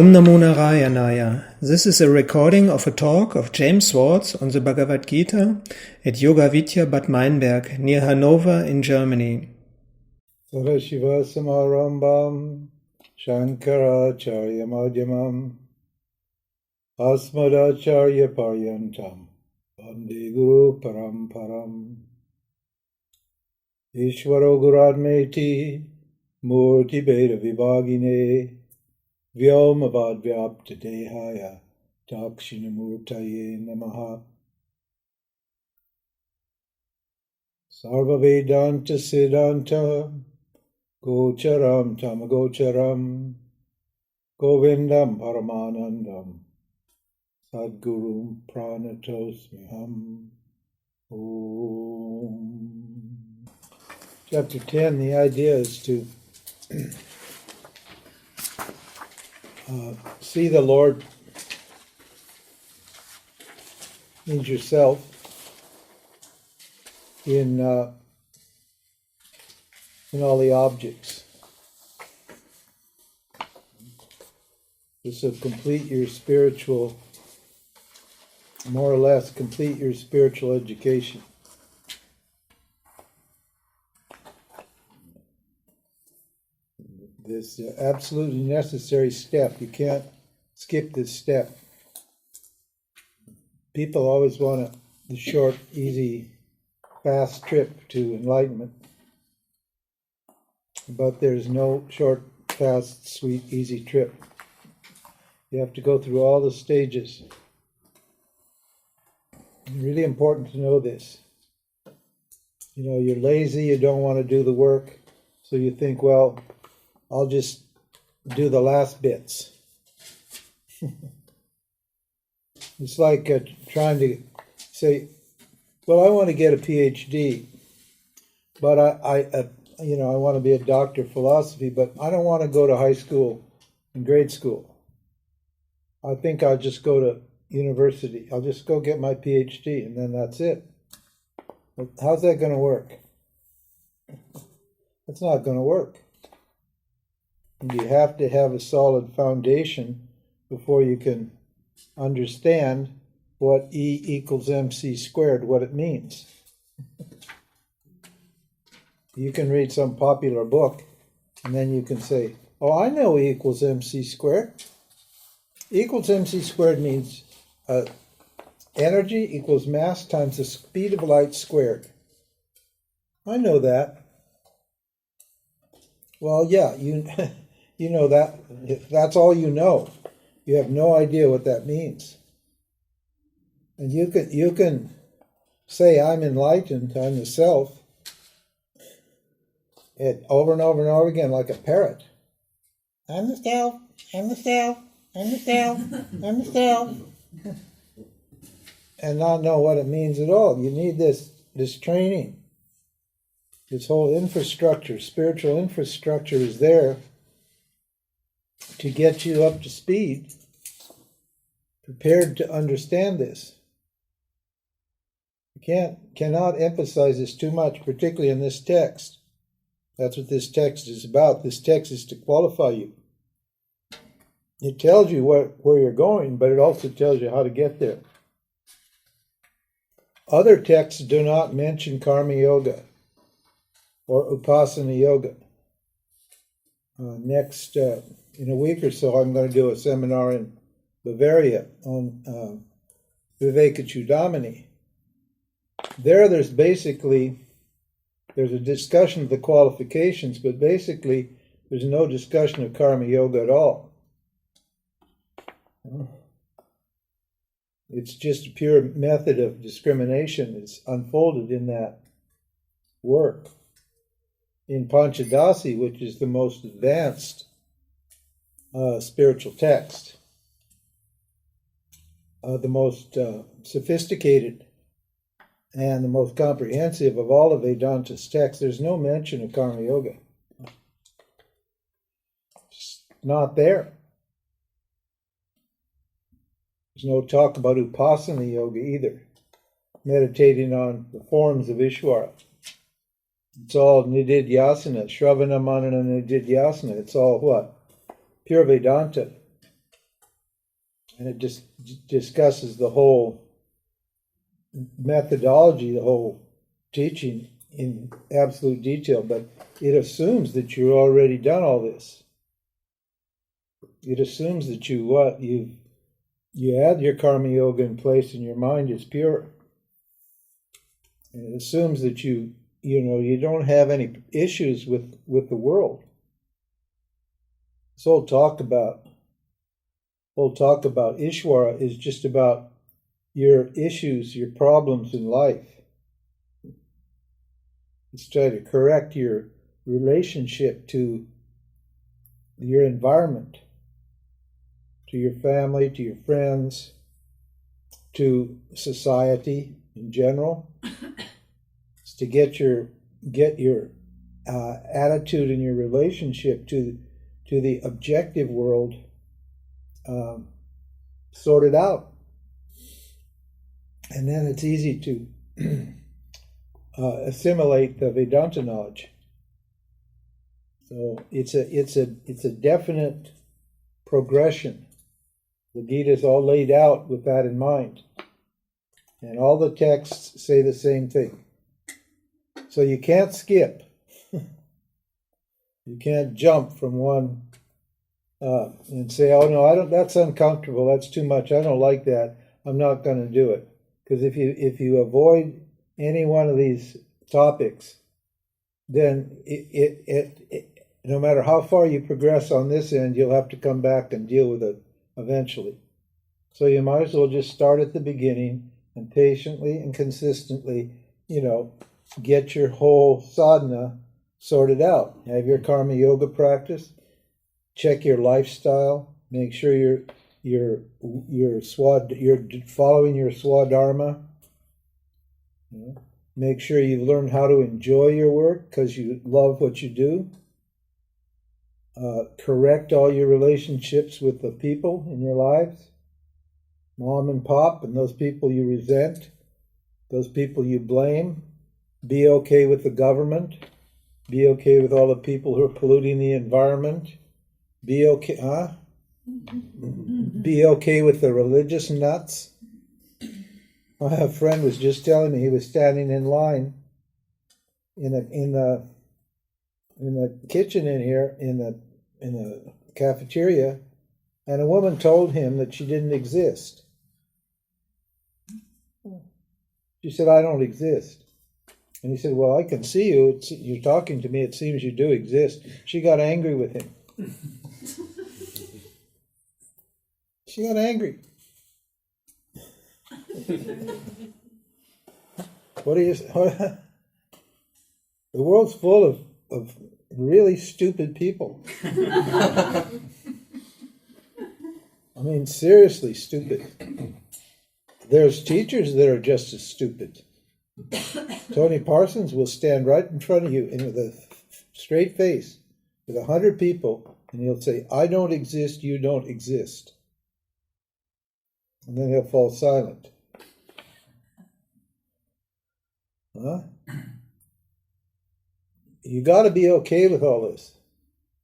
Om Namo Narayanaya. This is a recording of a talk of James Swartz on the Bhagavad Gita at Yoga-Vidya Bad Meinberg near Hanover in Germany. Sadashiva Samarambam Shankaracharya Madhyamam Asmadacharya Paryantam Vande Guru Paramparam Ishvaro Guradmeti Murti Beda Vibhagine Vyomavad Vyapta Dehaya Dakshinamurtaye Namaha Sarva Vedanta Siddhanta Gocharam Tamagocharam Govindam Paramanandam Sadgurum Pranatosmiham Om. Chapter 10, the idea is to see the Lord means yourself in all the objects. This will complete your spiritual, more or less complete your spiritual education. This absolutely necessary step. You can't skip this step. People always want the short, easy, fast trip to enlightenment. But there's no short, fast, sweet, easy trip. You have to go through all the stages. It's really important to know this. You know, you're lazy, you don't want to do the work, so you think, well, I'll just do the last bits. It's like trying to say, well, I want to get a PhD, but I want to be a doctor of philosophy, but I don't want to go to high school and grade school. I think I'll just go to university. I'll just go get my PhD, and then that's it. But how's that going to work? It's not going to work. You have to have a solid foundation before you can understand what E equals MC squared, what it means. You can read some popular book, and then you can say, oh, I know E equals MC squared. E equals MC squared means energy equals mass times the speed of light squared. I know that. Well, yeah, you know that. That's all you know. You have no idea what that means. And you can say, I'm enlightened, I'm the self, over and over and over again like a parrot. I'm the self, I'm the self, I'm the self, I'm the self. And not know what it means at all. You need this training. This whole infrastructure, spiritual infrastructure is there to get you up to speed, prepared to understand this. You cannot emphasize this too much, particularly in this text. That's what this text is about. This text is to qualify you. It tells you where you're going, but it also tells you how to get there. Other texts do not mention karma yoga or upasana yoga. Next, in a week or so, I'm going to do a seminar in Bavaria on Viveka-Chudamani. There's a discussion of the qualifications, but basically there's no discussion of karma yoga at all. It's just a pure method of discrimination. It's unfolded in that work. In Panchadasi, which is the most advanced spiritual text, the most sophisticated and the most comprehensive of all of Vedanta's texts, there's no mention of karma yoga. It's not there. There's no talk about upasana yoga either, meditating on the forms of Ishvara. It's all nididhyasana, shravana, manana, nididhyasana. It's all what? Pure Vedanta. and it just discusses the whole methodology, the whole teaching in absolute detail, but it assumes that you've already done all this. It assumes that you had your karma yoga in place and your mind is pure. And it assumes that you don't have any issues with the world. This whole talk about Ishvara is just about your issues, your problems in life. It's trying to correct your relationship to your environment, to your family, to your friends, to society in general. It's to get your attitude and your relationship to the objective world sorted out, and then it's easy to assimilate the Vedanta knowledge. So it's a definite progression. The Gita is all laid out with that in mind, and all the texts say the same thing. So you can't skip. You can't jump from one and say, "Oh no, I don't. That's uncomfortable. That's too much. I don't like that. I'm not going to do it." Because if you avoid any one of these topics, then no matter how far you progress on this end, you'll have to come back and deal with it eventually. So you might as well just start at the beginning and patiently and consistently, get your whole sadhana sorted out. Have your karma yoga practice. Check your lifestyle. Make sure you're following your swadharma. Make sure you learn how to enjoy your work because you love what you do. Correct all your relationships with the people in your lives, mom and pop, and those people you resent, those people you blame. Be okay with the government. Be okay with all the people who are polluting the environment. Be okay, Be okay with the religious nuts. My friend was just telling me he was standing in line in the kitchen in here in the cafeteria, and a woman told him that she didn't exist. She said, "I don't exist." And he said, "Well, I can see you. You're talking to me. It seems you do exist." She got angry with him. She got angry. The world's full of really stupid people. I mean, seriously stupid. There's teachers that are just as stupid. Tony Parsons will stand right in front of you and with a straight face with 100 people, and he'll say, "I don't exist, you don't exist." And then he'll fall silent. Huh? You got to be okay with all this.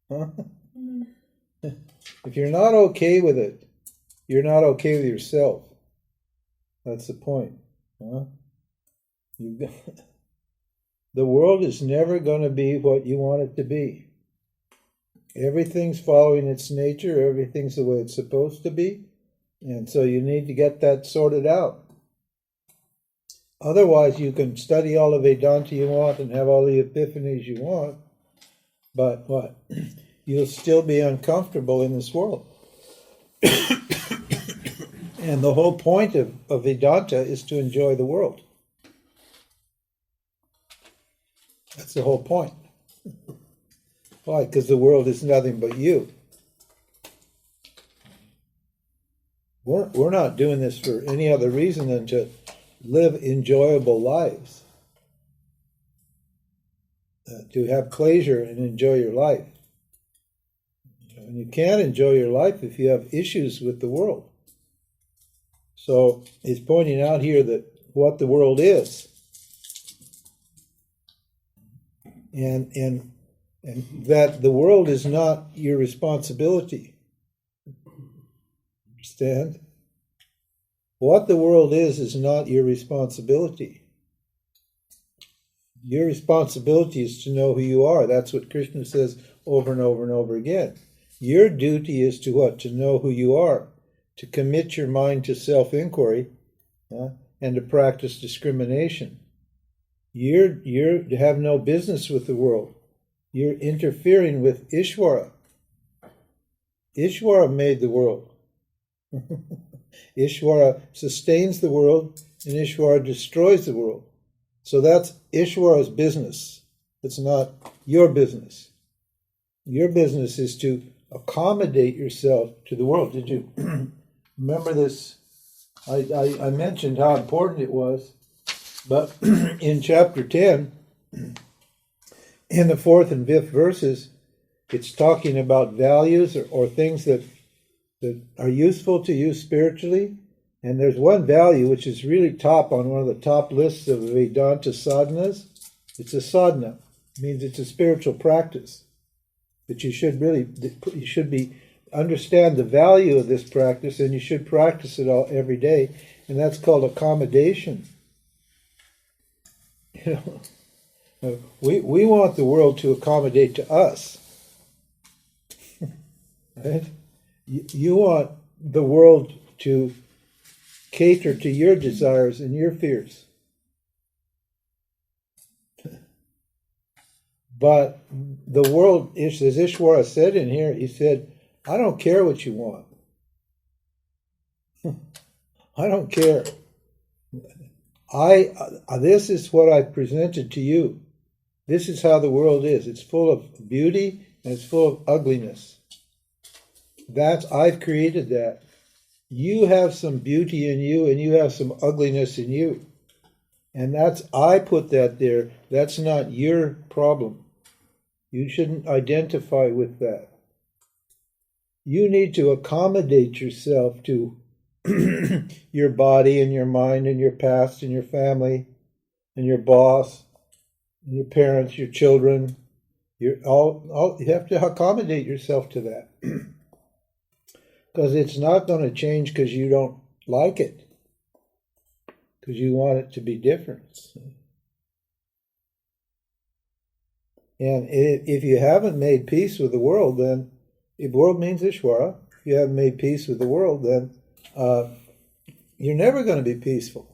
Huh? If you're not okay with it, you're not okay with yourself. That's the point. Huh? The world is never going to be what you want it to be. Everything's following its nature. Everything's the way it's supposed to be. And so you need to get that sorted out. Otherwise, you can study all the Vedanta you want and have all the epiphanies you want, but what? You'll still be uncomfortable in this world. And the whole point of Vedanta is to enjoy the world. That's the whole point. Why? Because the world is nothing but you. We're not doing this for any other reason than to live enjoyable lives, to have pleasure and enjoy your life. And you can't enjoy your life if you have issues with the world. So he's pointing out here that what the world is, and that the world is not your responsibility. Understand? What the world is not your responsibility. Your responsibility is to know who you are. That's what Krishna says over and over and over again. Your duty is to what? To know who you are, to commit your mind to self-inquiry, and to practice discrimination. You have no business with the world. You're interfering with Ishvara. Ishvara made the world. Ishvara sustains the world, and Ishvara destroys the world. So that's Ishvara's business. It's not your business. Your business is to accommodate yourself to the world. Did you remember this? I mentioned how important it was, but in chapter 10, in the 4th and 5th verses, it's talking about values or things that are useful to you spiritually. And there's one value which is really top on one of the top lists of Vedanta sadhanas. It's a sadhana. It means it's a spiritual practice. That you should understand the value of this practice, and you should practice it every day. And that's called accommodation. We want the world to accommodate to us. Right? You want the world to cater to your desires and your fears. But the world, as Ishvara said in here, he said, I don't care what you want. I don't care. This is what I presented to you. This is how the world is. It's full of beauty and it's full of ugliness. I've created that. You have some beauty in you and you have some ugliness in you. And I put that there. That's not your problem. You shouldn't identify with that. You need to accommodate yourself to your body and your mind and your past and your family and your boss and your parents, your children. You have to accommodate yourself to that. Because it's not going to change because you don't like it. Because you want it to be different. And if you haven't made peace with the world, then if world means Ishvara, if you haven't made peace with the world, then you're never going to be peaceful.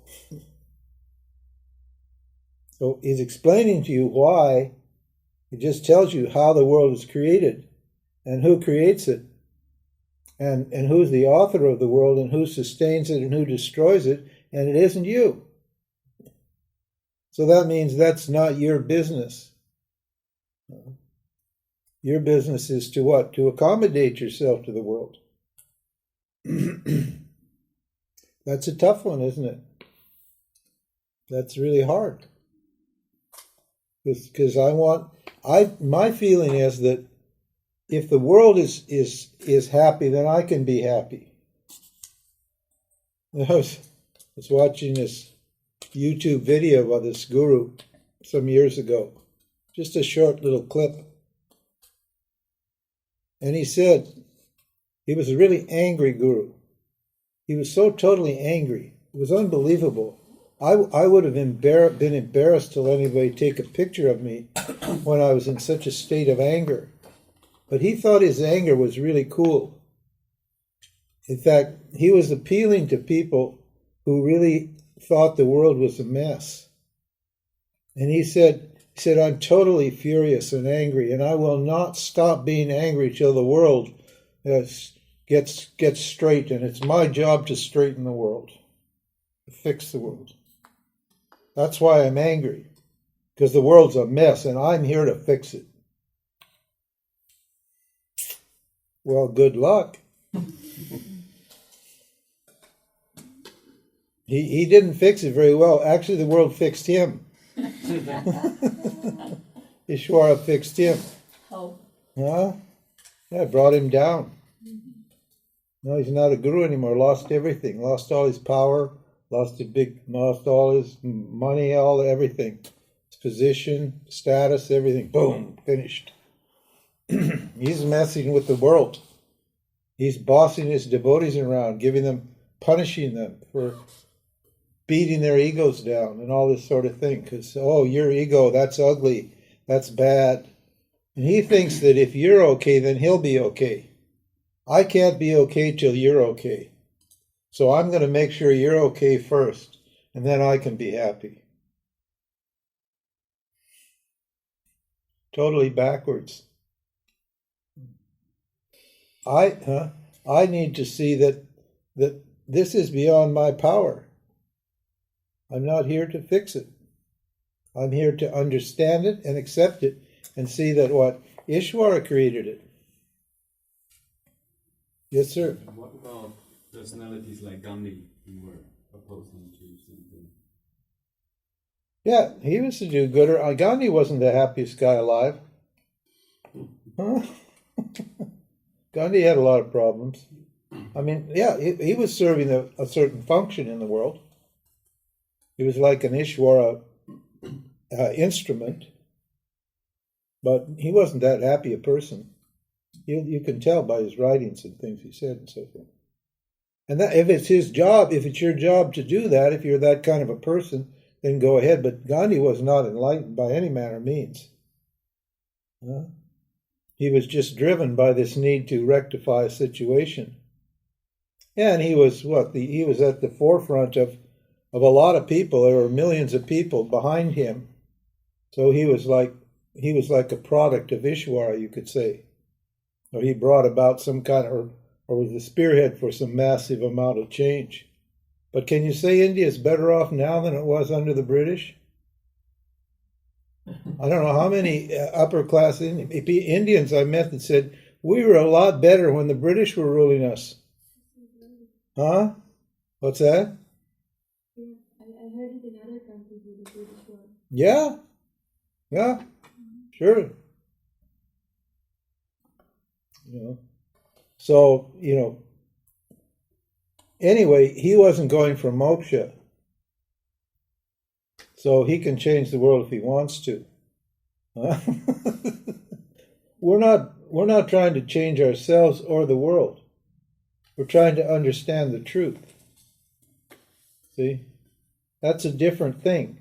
So he's explaining to you why. He just tells you how the world is created and who creates it and who's the author of the world and who sustains it and who destroys it, and it isn't you. So that means that's not your business. Your business is to what? To accommodate yourself to the world. That's a tough one, isn't it? That's really hard. Because my feeling is that if the world is happy, then I can be happy. I was watching this YouTube video of this guru some years ago. Just a short little clip. And he said, he was a really angry guru. He was so totally angry. It was unbelievable. I would have been embarrassed to let anybody take a picture of me when I was in such a state of anger. But he thought his anger was really cool. In fact, he was appealing to people who really thought the world was a mess. And he said, I'm totally furious and angry, and I will not stop being angry till the world gets straight, and it's my job to straighten the world, to fix the world. That's why I'm angry, because the world's a mess, and I'm here to fix it. Well, good luck. He didn't fix it very well. Actually, the world fixed him. Ishvara fixed him. Oh. Huh? Yeah, brought him down. No, he's not a guru anymore. Lost everything. Lost all his power. Lost all his money, everything. His position, status, everything. Boom, finished. He's messing with the world. He's bossing his devotees around, giving them punishing them for beating their egos down and all this sort of thing. Because, oh, your ego, that's ugly, that's bad. And he thinks that if you're okay, then he'll be okay. I can't be okay till you're okay. So I'm going to make sure you're okay first, and then I can be happy. Totally backwards. I need to see that this is beyond my power. I'm not here to fix it. I'm here to understand it and accept it and see that what? Ishvara created it. Yes, sir. And what about personalities like Gandhi who were opposing to something? Yeah, he was a do-gooder. Gandhi wasn't the happiest guy alive. Huh? Gandhi had a lot of problems. I mean, yeah, he was serving a certain function in the world. He was like an Ishvara instrument, but he wasn't that happy a person. You can tell by his writings and things he said and so forth. And that, if it's his job, if it's your job to do that, if you're that kind of a person, then go ahead. But Gandhi was not enlightened by any manner of means. He was just driven by this need to rectify a situation. And he was he was at the forefront of a lot of people. There were millions of people behind him. So he was like a product of Ishvara, you could say. Or he brought about some kind of, or was the spearhead for some massive amount of change. But can you say India is better off now than it was under the British? I don't know how many upper class Indians I met that said, we were a lot better when the British were ruling us. Huh? What's that? Yeah, I heard it in other countries with the British were. Yeah. Sure. So, anyway, he wasn't going for moksha. So he can change the world if he wants to. We're not trying to change ourselves or the world. We're trying to understand the truth. See? That's a different thing.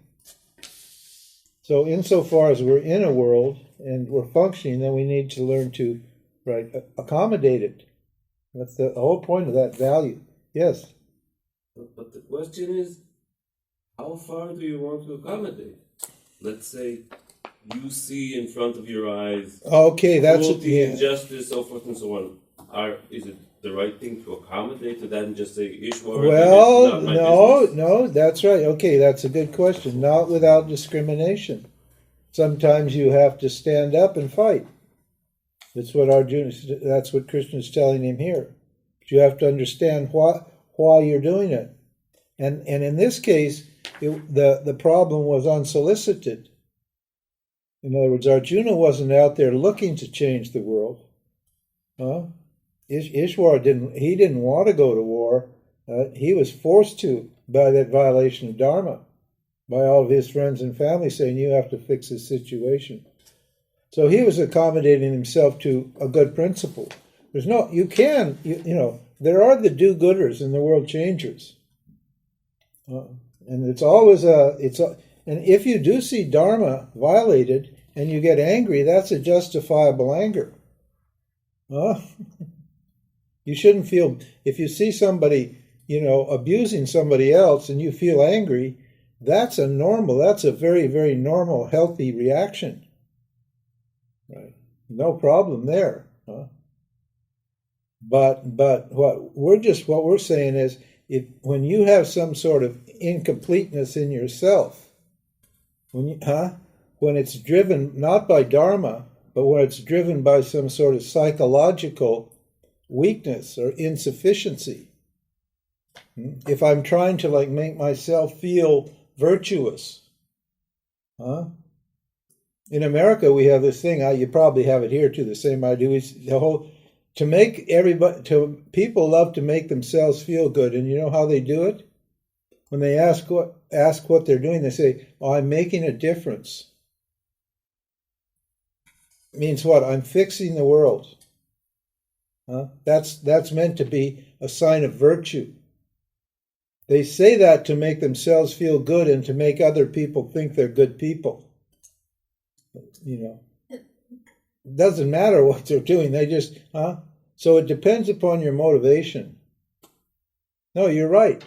So insofar as we're in a world and we're functioning, then we need to learn to accommodate it. That's the whole point of that value. Yes? But the question is, how far do you want to accommodate? Let's say you see in front of your eyes cruelty, injustice, so forth and so on. Is it the right thing to accommodate to that and just say Ishvara? Well, no, that's right. Okay, that's a good question. Not without discrimination. Sometimes you have to stand up and fight. That's what Krishna is telling him here. You have to understand why you're doing it. And in this case, the problem was unsolicited. In other words, Arjuna wasn't out there looking to change the world. Ishvara didn't want to go to war. He was forced to by that violation of Dharma, by all of his friends and family saying, you have to fix this situation. So he was accommodating himself to a good principle. There are the do-gooders and the world changers. And it's always and if you do see Dharma violated and you get angry, that's a justifiable anger. You shouldn't feel, if you see somebody, abusing somebody else and you feel angry, that's a very, very normal, healthy reaction. Right? No problem there. But what we're saying is, when you have some sort of incompleteness in yourself, when it's driven not by Dharma, but when it's driven by some sort of psychological weakness or insufficiency. If I'm trying to make myself feel virtuous, in America we have this thing. You probably have it here too. The same I do is people love to make themselves feel good, and you know how they do it? When they ask what they're doing, they say, "Oh, I'm making a difference." It means what? I'm fixing the world. That's meant to be a sign of virtue. They say that to make themselves feel good and to make other people think they're good people. It doesn't matter what they're doing. They just, So it depends upon your motivation. No, you're right.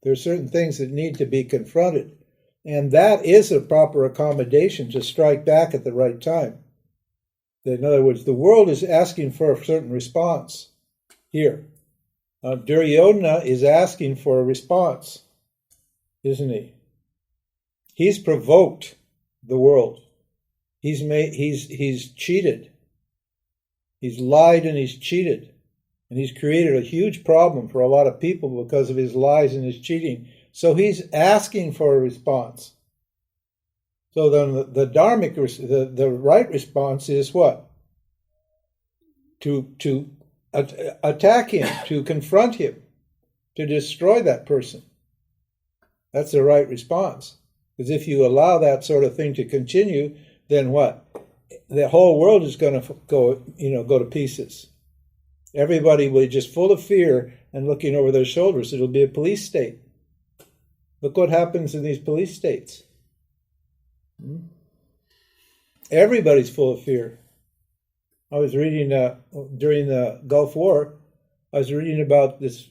There are certain things that need to be confronted. And that is a proper accommodation to strike back at the right time. In other words, the world is asking for a certain response here. Duryodhana is asking for a response, isn't he? He's provoked the world. He's cheated. He's lied and he's cheated. And he's created a huge problem for a lot of people because of his lies and his cheating. So he's asking for a response. So then the dharmic, the right response is what? To attack him, to confront him, to destroy that person. That's the right response. Because if you allow that sort of thing to continue, then what? The whole world is going to go to pieces. Everybody will be just full of fear and looking over their shoulders. It'll be a police state. Look what happens in these police states. Everybody's full of fear. I was reading during the Gulf War. I was reading about this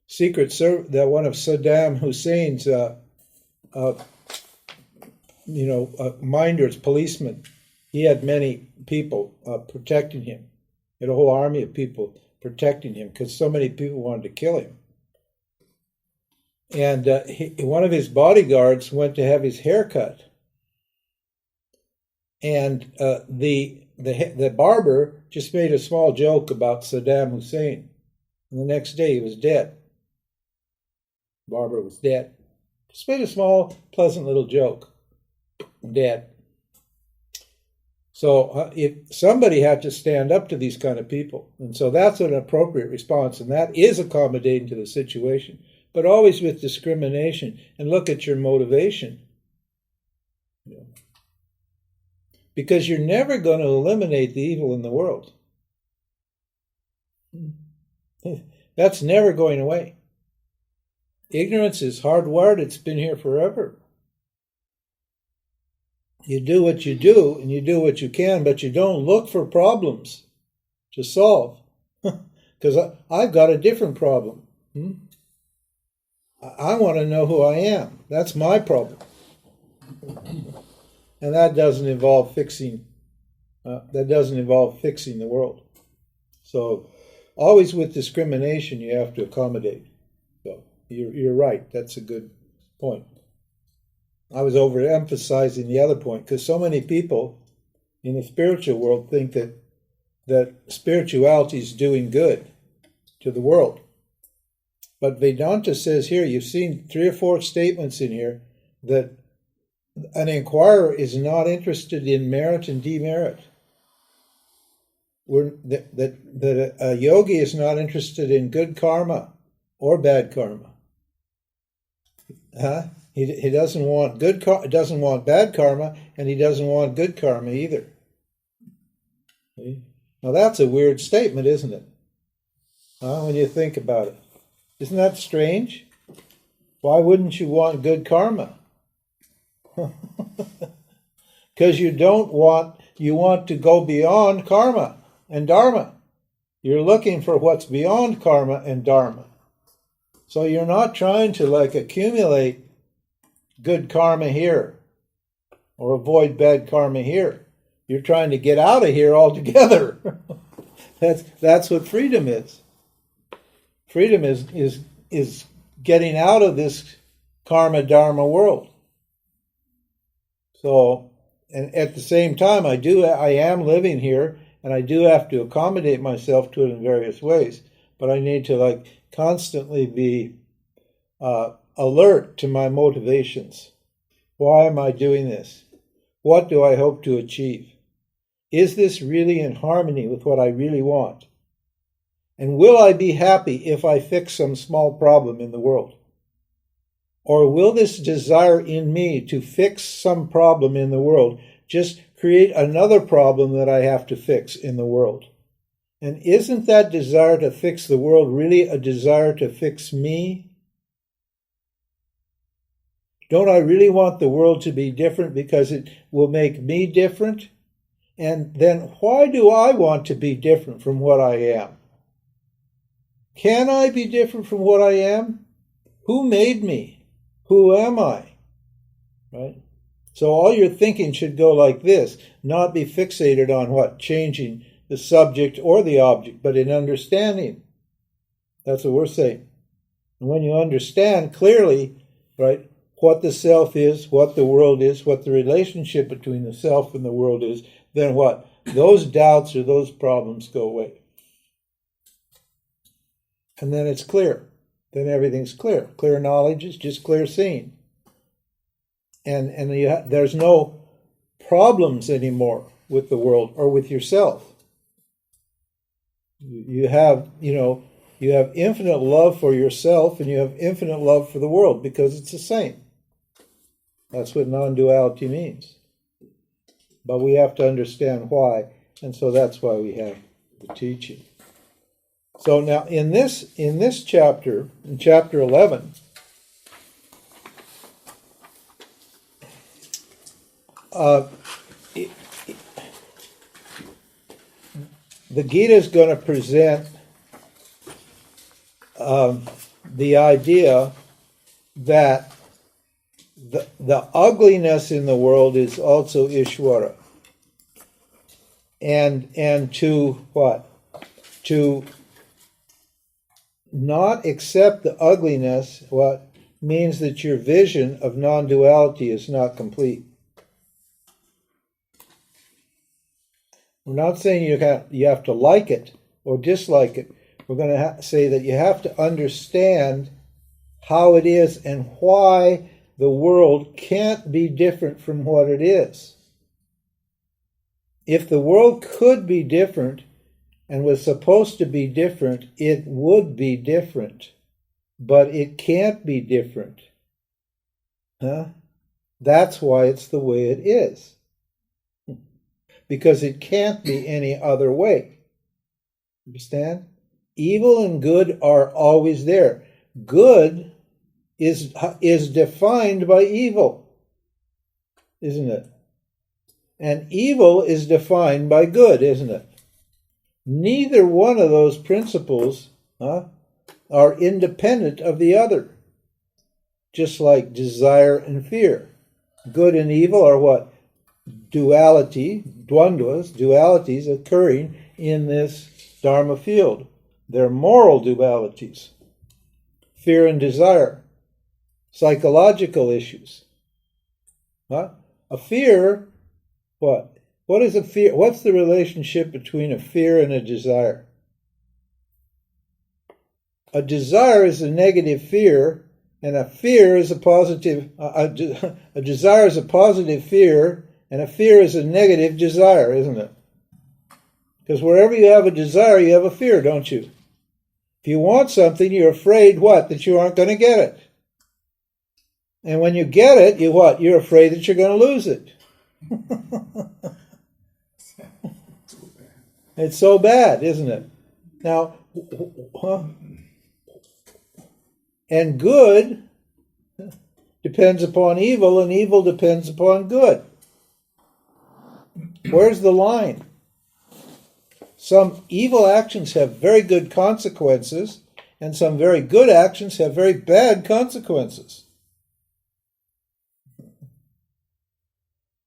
secret service that one of Saddam Hussein's minders, policemen. He had many people protecting him. He had a whole army of people protecting him because so many people wanted to kill him. And one of his bodyguards went to have his hair cut. And the barber just made a small joke about Saddam Hussein. And the next day he was dead. The barber was dead. Just made a small, pleasant little joke. Dead. So if somebody had to stand up to these kind of people. And so that's an appropriate response. And that is accommodating to the situation. But always with discrimination. And look at your motivation. Because you're never going to eliminate the evil in the world. That's never going away. Ignorance is hardwired. It's been here forever. You do what you do, and you do what you can, but you don't look for problems to solve. Because I've got a different problem. I want to know who I am. That's my problem. And that doesn't involve fixing. The world. So, always with discrimination, you have to accommodate. So you're right. That's a good point. I was overemphasizing the other point because so many people in the spiritual world think that spirituality is doing good to the world. But Vedanta says here, you've seen 3 or 4 statements in here that an inquirer is not interested in merit and demerit. That a yogi is not interested in good karma or bad karma. He doesn't want doesn't want bad karma, and he doesn't want good karma either. Now that's a weird statement, isn't it? When you think about it, isn't that strange? Why wouldn't you want good karma? Because you want to go beyond karma and dharma. You're looking for what's beyond karma and dharma. So you're not trying to accumulate good karma here or avoid bad karma here. You're trying to get out of here altogether. That's what freedom is. Freedom is getting out of this karma dharma world. So, and at the same time, I am living here, and I do have to accommodate myself to it in various ways. But I need to constantly be alert to my motivations. Why am I doing this? What do I hope to achieve? Is this really in harmony with what I really want? And will I be happy if I fix some small problem in the world? Or will this desire in me to fix some problem in the world just create another problem that I have to fix in the world? And isn't that desire to fix the world really a desire to fix me? Don't I really want the world to be different because it will make me different? And then why do I want to be different from what I am? Can I be different from what I am? Who made me? Who am I? Right? So all your thinking should go like this, not be fixated on what? Changing the subject or the object, but in understanding. That's what we're saying. And when you understand clearly, right, what the self is, what the world is, what the relationship between the self and the world is, then what? Those doubts or those problems go away. And then it's clear. Then everything's clear. Clear knowledge is just clear seeing. And there's no problems anymore with the world or with yourself. You have infinite love for yourself and you have infinite love for the world because it's the same. That's what non-duality means. But we have to understand why, and so that's why we have the teaching. So now in this chapter, in chapter 11, the Gita is going to present the idea that the ugliness in the world is also Ishvara. And to what? To not accept the ugliness, what means that your vision of non-duality is not complete. We're not saying you have to like it or dislike it. We're going to say that you have to understand how it is and why the world can't be different from what it is. If the world could be different and was supposed to be different, it would be different. But it can't be different. That's why it's the way it is. Because it can't be any other way. Understand? Evil and good are always there. Good is defined by evil, isn't it? And evil is defined by good, isn't it? Neither one of those principles are independent of the other. Just like desire and fear. Good and evil are what? Duality, dvandvas, dualities occurring in this Dharma field. They're moral dualities. Fear and desire. Psychological issues. A fear, what? What is a fear? What's the relationship between a fear and a desire? A desire is a negative fear, and a fear is a positive. A desire is a positive fear, and a fear is a negative desire, isn't it? Because wherever you have a desire, you have a fear, don't you? If you want something, you're afraid what? That you aren't going to get it. And when you get it, you what? You're afraid that you're going to lose it. It's so bad, isn't it? Now, and good depends upon evil, and evil depends upon good. Where's the line? Some evil actions have very good consequences, and some very good actions have very bad consequences.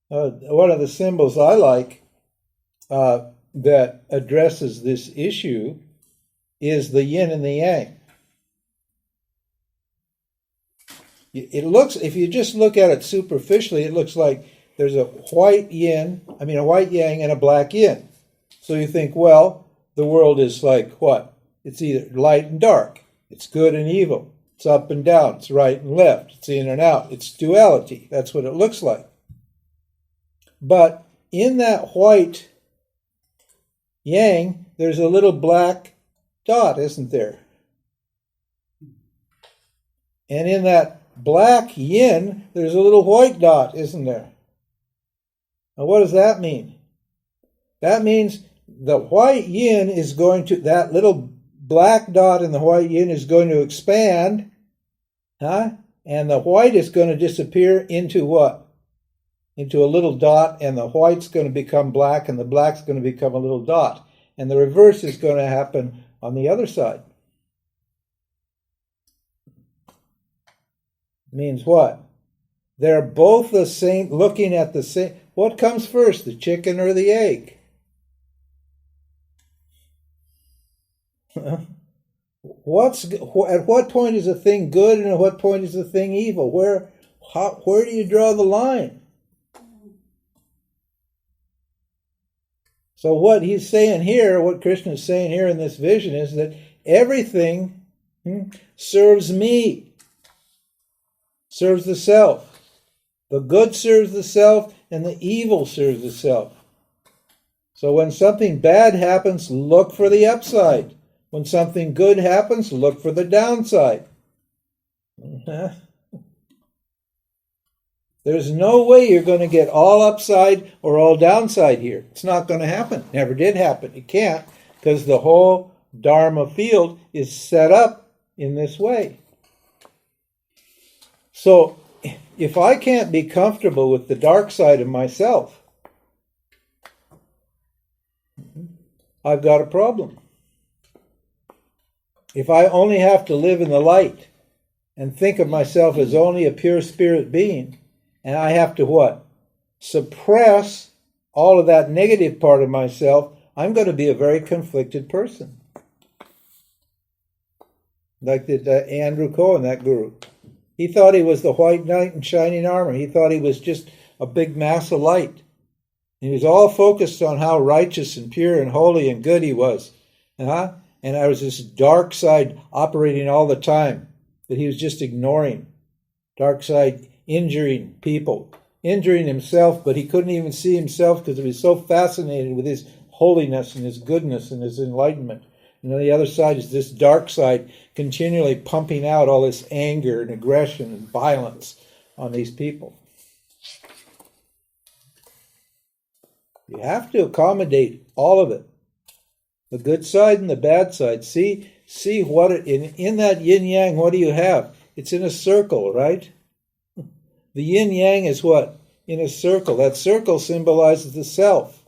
One of the symbols I like that addresses this issue is the yin and the yang. It looks, if you just look at it superficially, it looks like there's a white yang and a black yin. So you think, well, the world is like what? It's either light and dark. It's good and evil. It's up and down. It's right and left. It's in and out. It's duality. That's what it looks like. But in that white yang, there's a little black dot, isn't there? And in that black yin, there's a little white dot, isn't there? Now what does that mean? That means the white yin is going to, that little black dot in the white yin is going to expand, and the white is going to disappear into what? Into a little dot, and the white's going to become black, and the black's going to become a little dot. And the reverse is going to happen on the other side. Means what? They're both the same, looking at the same. What comes first, the chicken or the egg? At what point is a thing good and at what point is a thing evil? Where do you draw the line? So what he's saying here, what Krishna is saying here in this vision is that everything serves me, serves the self. The good serves the self and the evil serves the self. So when something bad happens, look for the upside. When something good happens, look for the downside. There's no way you're going to get all upside or all downside here. It's not going to happen. Never did happen. It can't, because the whole Dharma field is set up in this way. So if I can't be comfortable with the dark side of myself, I've got a problem. If I only have to live in the light and think of myself as only a pure spirit being, and I have to what? Suppress all of that negative part of myself, I'm going to be a very conflicted person. Like Andrew Cohen, that guru. He thought he was the white knight in shining armor. He thought he was just a big mass of light. He was all focused on how righteous and pure and holy and good he was. And there was this dark side operating all the time that he was just ignoring. Dark side injuring people, injuring himself, but he couldn't even see himself because he was so fascinated with his holiness and his goodness and his enlightenment. And on the other side is this dark side continually pumping out all this anger and aggression and violence on these people. You have to accommodate all of it. The good side and the bad side. See what in that yin-yang, what do you have? It's in a circle, right? The yin-yang is what? In a circle. That circle symbolizes the self.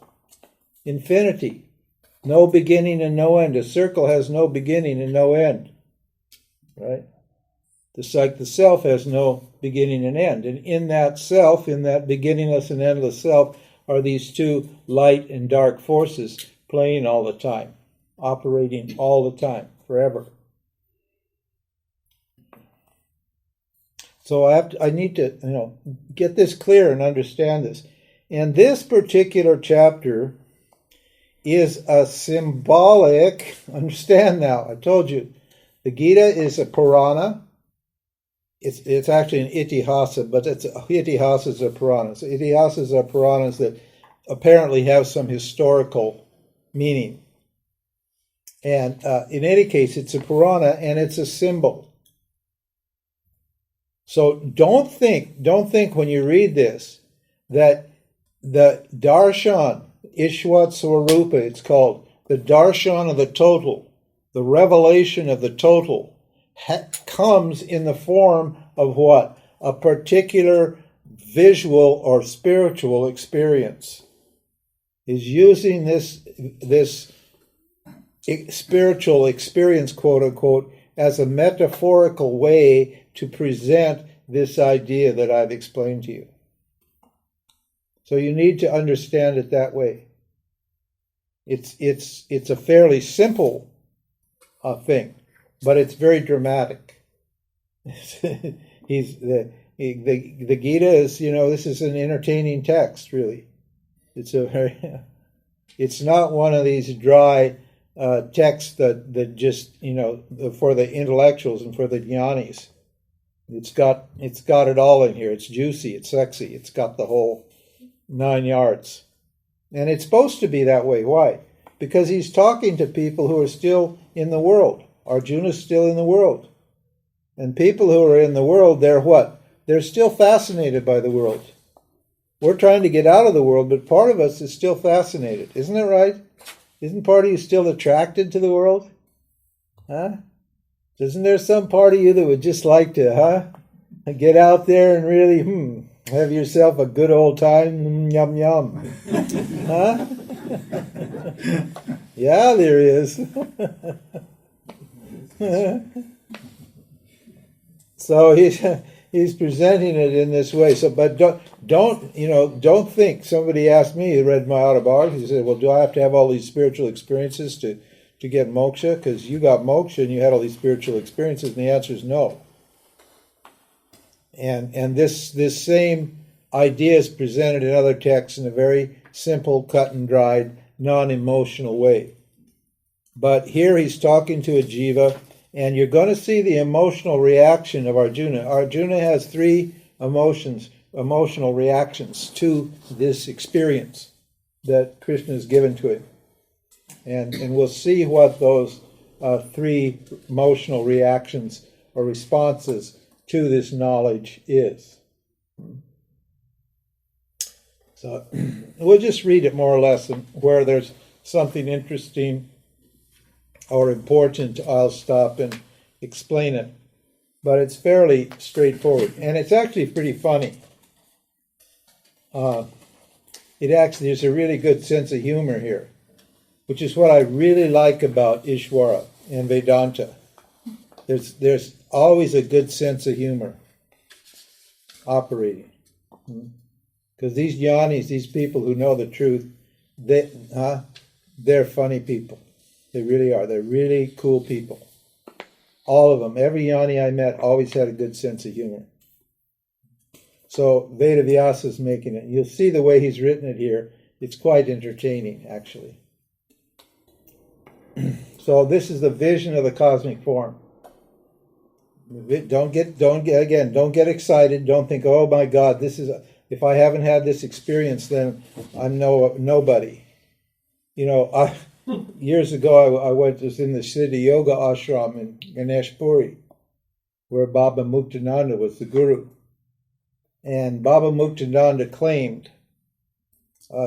Infinity. No beginning and no end. A circle has no beginning and no end. Right? Just like the self has no beginning and end. And in that self, in that beginningless and endless self, are these two light and dark forces playing all the time, operating all the time, forever. So I need to get this clear and understand this. And this particular chapter is a symbolic, understand now, I told you, the Gita is a Purana. It's actually an Itihasa, but Itihasas are Puranas. Itihasas are Puranas that apparently have some historical meaning. And in any case, it's a Purana and it's a symbol. So don't think when you read this that the darshan, Ishwat Swarupa, it's called, the darshan of the total, the revelation of the total, comes in the form of what? A particular visual or spiritual experience. Is using this spiritual experience, quote unquote, as a metaphorical way to present this idea that I've explained to you. So you need to understand it that way. It's a fairly simple thing, but it's very dramatic. The Gita is, this is an entertaining text, really. It's not one of these dry texts that just, for the intellectuals and for the jnanis. It's got it all in here. It's juicy, it's sexy, it's got the whole 9 yards. And it's supposed to be that way. Why? Because he's talking to people who are still in the world. Arjuna's still in the world. And people who are in the world, they're what? They're still fascinated by the world. We're trying to get out of the world, but part of us is still fascinated. Isn't it right? Isn't part of you still attracted to the world? Huh? Isn't there some part of you that would just like to, get out there and really, have yourself a good old time? Yum, yum. Huh? Yeah, there is. So he's presenting it in this way. So, but don't think. Somebody asked me, who read my autobiography, he said, "Well, do I have to have all these spiritual experiences to get moksha? Because you got moksha and you had all these spiritual experiences." And the answer is no. And this same idea is presented in other texts in a very simple, cut and dried, non-emotional way. But here he's talking to a jiva. And you're going to see the emotional reaction of Arjuna. Arjuna has 3 emotional reactions to this experience that Krishna has given to him. And we'll see what those 3 emotional reactions or responses to this knowledge is. So we'll just read it more or less, and where there's something interesting or important, I'll stop and explain it. But it's fairly straightforward, and it's actually pretty funny. There's a really good sense of humor here, which is what I really like about Ishvara and Vedanta. There's always a good sense of humor operating. Because these jnanis, these people who know the truth, they're funny people. They really are. They're really cool people. All of them. Every jnani I met always had a good sense of humor. So Vedavyasa is making it. You'll see the way he's written it here. It's quite entertaining, actually. So this is the vision of the cosmic form. Don't get excited. Don't think, oh my God, if I haven't had this experience, then I'm nobody. Years ago, I was in the Siddha Yoga ashram in Ganeshpuri, where Baba Muktananda was the guru. And Baba Muktananda claimed,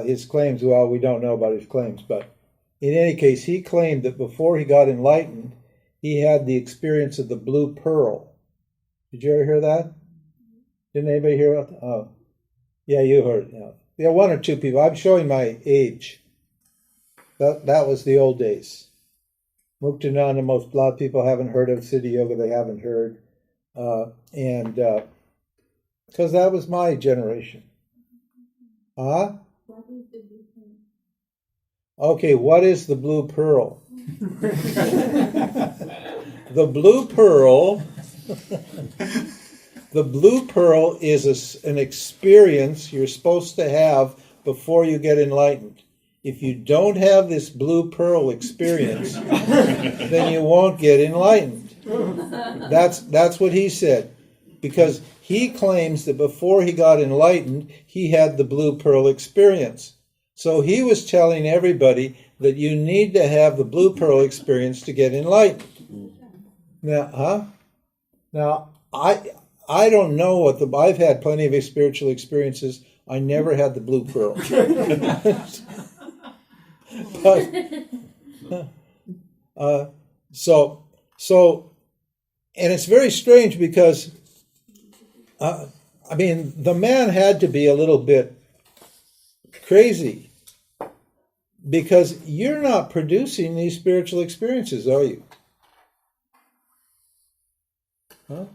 his claims, well, we don't know about his claims, but in any case, he claimed that before he got enlightened, he had the experience of the blue pearl. Did you ever hear that? Didn't anybody hear about that? Oh, yeah, you heard it. Yeah, 1 or 2 people. I'm showing my age. That was the old days. Muktananda, a lot of people haven't heard of Siddha Yoga, they haven't heard. Because that was my generation. What is the blue pearl? Okay, what is the blue pearl? The blue pearl is an experience you're supposed to have before you get enlightened. If you don't have this blue pearl experience, then you won't get enlightened. That's what he said. Because he claims that before he got enlightened, he had the blue pearl experience. So he was telling everybody that you need to have the blue pearl experience to get enlightened. Now, I don't know I've had plenty of spiritual experiences. I never had the blue pearl. And it's very strange because, the man had to be a little bit crazy, because you're not producing these spiritual experiences, are you? Huh?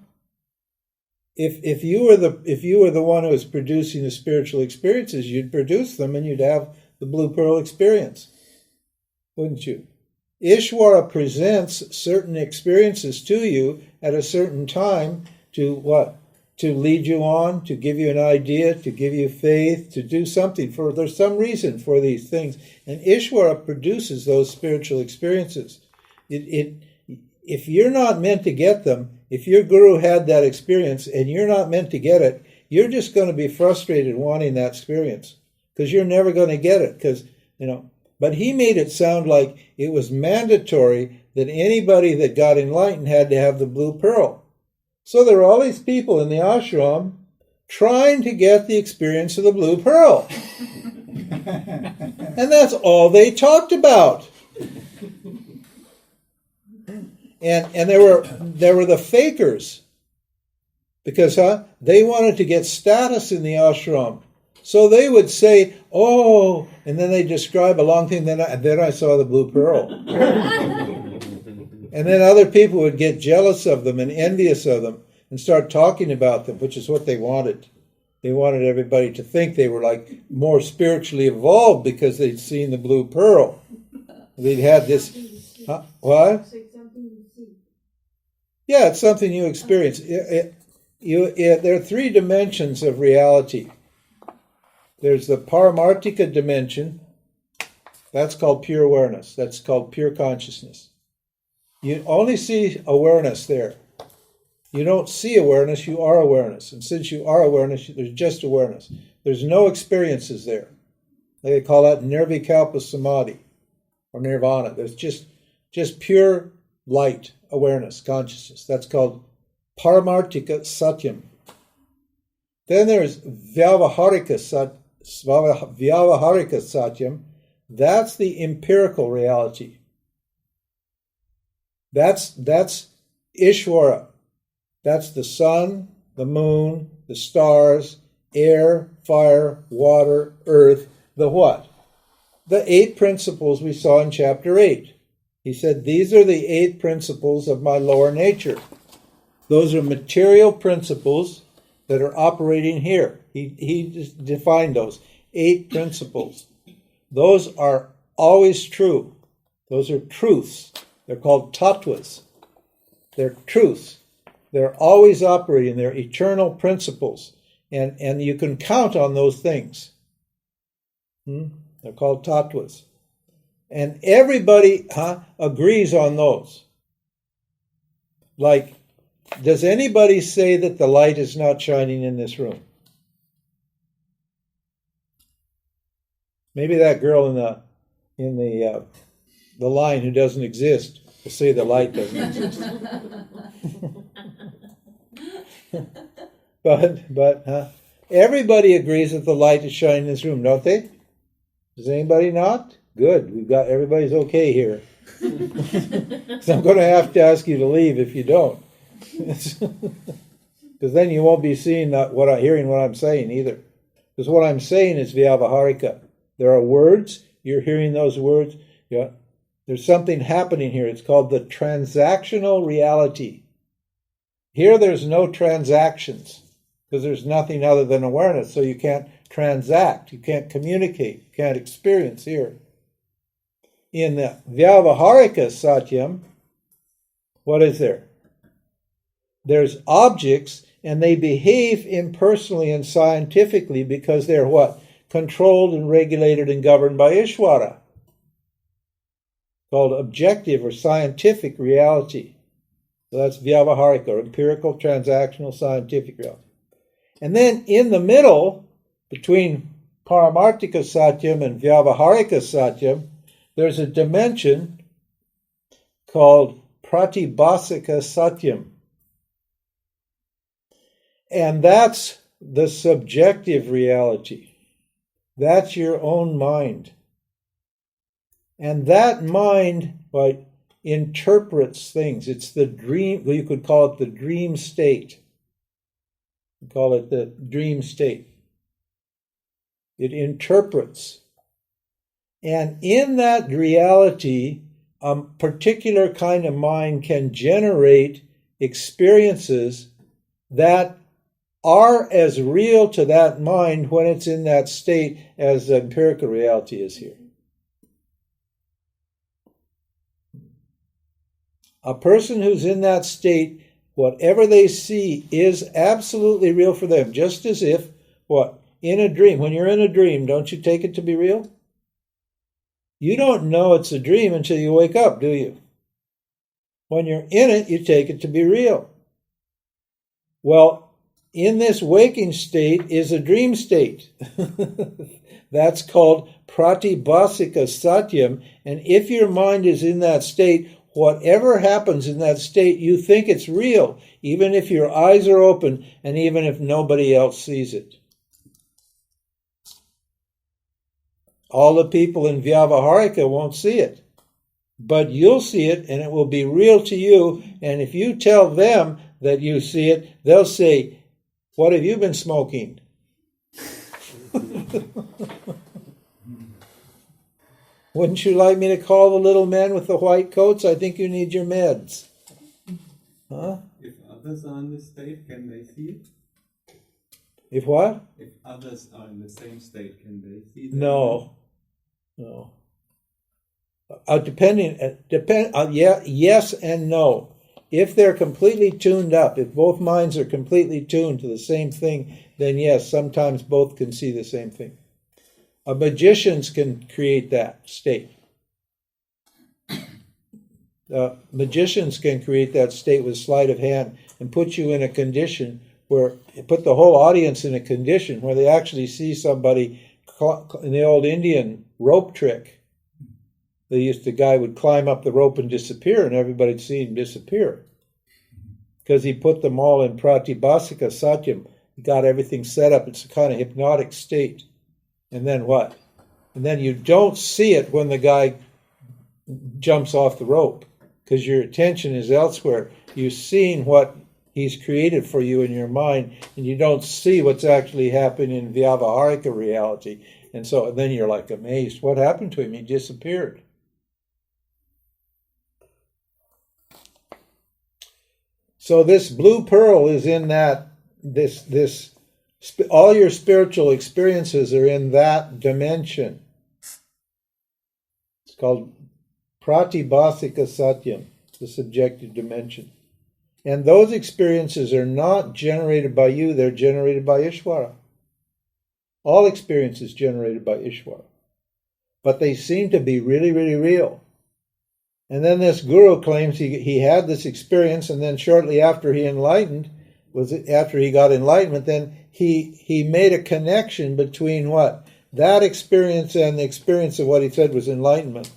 If you were the one who was producing the spiritual experiences, you'd produce them and you'd have the blue pearl experience, wouldn't you? Ishvara presents certain experiences to you at a certain time to what? To lead you on, to give you an idea, to give you faith, to do something. There's some reason for these things. And Ishvara produces those spiritual experiences. If you're not meant to get them, if your guru had that experience and you're not meant to get it, you're just going to be frustrated wanting that experience, because you're never going to get it. But he made it sound like it was mandatory that anybody that got enlightened had to have the blue pearl. So there were all these people in the ashram trying to get the experience of the blue pearl. And that's all they talked about. And there were the fakers. Because they wanted to get status in the ashram. So they would say, oh, and then they describe a long thing, then I saw the blue pearl. And then other people would get jealous of them and envious of them and start talking about them, which is what they wanted. They wanted everybody to think they were like more spiritually evolved because they'd seen the blue pearl. They'd had this... What? Yeah, it's something you experience. There are three dimensions of reality. There's the paramartika dimension. That's called pure awareness. That's called pure consciousness. You only see awareness there. You don't see awareness, you are awareness. And since you are awareness, there's just awareness. There's no experiences there. They call that nirvikalpa samadhi or nirvana. There's just pure light, awareness, consciousness. That's called paramartika satyam. Then there's vyavaharika satyam. That's the empirical reality. That's Ishvara. That's the sun, the moon, the stars, air, fire, water, earth, the what? The 8 principles we saw in chapter 8. He said, these are the 8 principles of my lower nature. Those are material principles that are operating here. He just defined those 8 principles. Those are always true. Those are truths. They're called tattvas. They're truths. They're always operating. They're eternal principles. And you can count on those things. They're called tattvas. And everybody agrees on those. Like, does anybody say that the light is not shining in this room? Maybe that girl in the line who doesn't exist will say the light doesn't exist. but everybody agrees that the light is shining in this room, don't they? Does anybody not? Good. Everybody's okay here. So I'm going to have to ask you to leave if you don't. Because then you won't be hearing what I'm saying either. Because what I'm saying is vyavaharika. There are words, you're hearing those words. Yeah. There's something happening here. It's called the transactional reality. Here there's no transactions, because there's nothing other than awareness, so you can't transact, you can't communicate, you can't experience here. In the Vyavaharika Satyam, what is there? There's objects, and they behave impersonally and scientifically because they're what? Controlled and regulated and governed by Ishvara. Called objective or scientific reality. So that's Vyavaharika, or empirical, transactional, scientific reality. And then in the middle, between Paramartika Satyam and Vyavaharika Satyam, there's a dimension called Pratibhasika Satyam. And that's the subjective reality. That's your own mind. And that mind interprets things. It's the dream, you could call it the dream state. You call it the dream state. It interprets. And in that reality, a particular kind of mind can generate experiences that are as real to that mind when it's in that state as the empirical reality is here. A person who's in that state, whatever they see is absolutely real for them, just as if, in a dream. When you're in a dream, don't you take it to be real? You don't know it's a dream until you wake up, do you? When you're in it, you take it to be real. Well, in this waking state is a dream state. That's called Pratibhasika Satyam. And if your mind is in that state, whatever happens in that state, you think it's real, even if your eyes are open and even if nobody else sees it. all the people in Vyavaharika won't see it. But you'll see it, and it will be real to you. And if you tell them that you see it, they'll say, "What have you been smoking?" Wouldn't you like me to call the little men with the white coats? I think you need your meds. Huh? If others are in this state, can they see it? If what? If others are in the same state, can they see that? No. Yes and no. If they're completely tuned up, if both minds are completely tuned to the same thing, then yes, sometimes both can see the same thing. Magicians can create that state. Magicians can create that state with sleight of hand and put you in a condition where, put the whole audience in a condition where they actually see somebody in the old Indian rope trick. The guy would climb up the rope and disappear, and everybody'd see him disappear. Because he put them all in pratibhasika satyam. He got everything set up. It's a kind of hypnotic state. And then what? And then you don't see it when the guy jumps off the rope, because your attention is elsewhere. You're seeing what he's created for you in your mind, and you don't see what's actually happening in Vyavaharika reality. And so then you're like amazed. What happened to him? He disappeared. So this blue pearl is in that, all your spiritual experiences are in that dimension. It's called pratibhasika satyam, the subjective dimension. And those experiences are not generated by you, they're generated by Ishvara. All experiences generated by Ishvara. But they seem to be really, really real. And then this guru claims he had this experience, and then shortly after he after he got enlightenment, then he made a connection between what? That experience and the experience of what he said was enlightenment.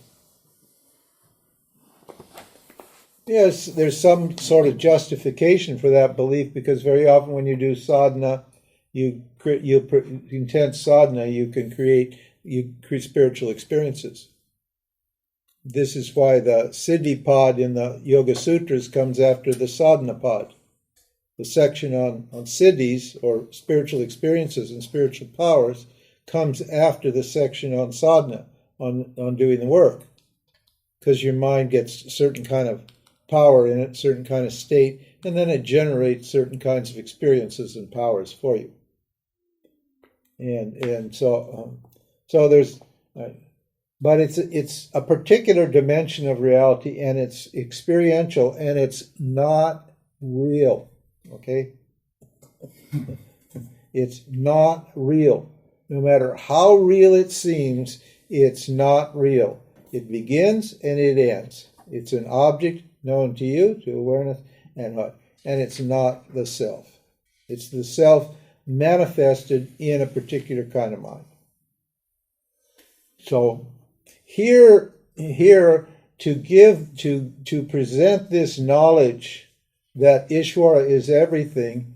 Yes, there's some sort of justification for that belief, because very often when you do sadhana, intense sadhana, you create spiritual experiences. This is why the Siddhi pod in the Yoga Sutras comes after the sadhana pod. The section on siddhis, or spiritual experiences and spiritual powers, comes after the section on sadhana, on doing the work. Because your mind gets a certain kind of power in it, certain kind of state, and then it generates certain kinds of experiences and powers for you. And so there's... But it's a particular dimension of reality, and it's experiential, and it's not real. Okay? It's not real. No matter how real it seems, it's not real. It begins and it ends. It's an object known to you, to awareness, and what? And it's not the self. It's the self manifested in a particular kind of mind. So here to present this knowledge that Ishvara is everything,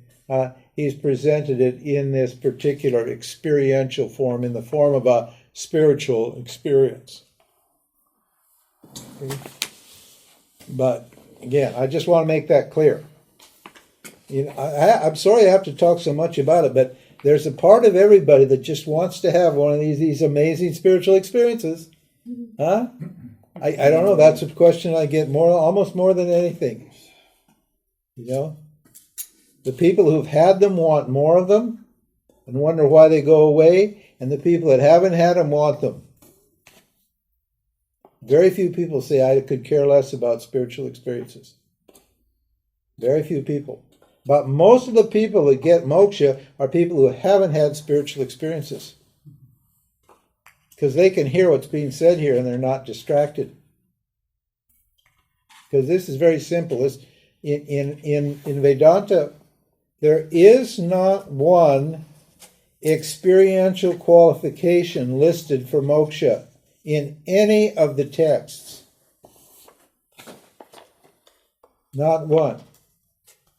he's presented it in this particular experiential form, in the form of a spiritual experience. Okay. But again, I just want to make that clear. I'm sorry I have to talk so much about it, but there's a part of everybody that just wants to have one of these amazing spiritual experiences. Huh? I don't know. That's a question I get almost more than anything. You know? The people who've had them want more of them and wonder why they go away, and the people that haven't had them want them. Very few people say, I could care less about spiritual experiences. Very few people. But most of the people that get moksha are people who haven't had spiritual experiences. Because they can hear what's being said here and they're not distracted. Because this is very simple. In Vedanta, there is not one experiential qualification listed for moksha in any of the texts. Not one.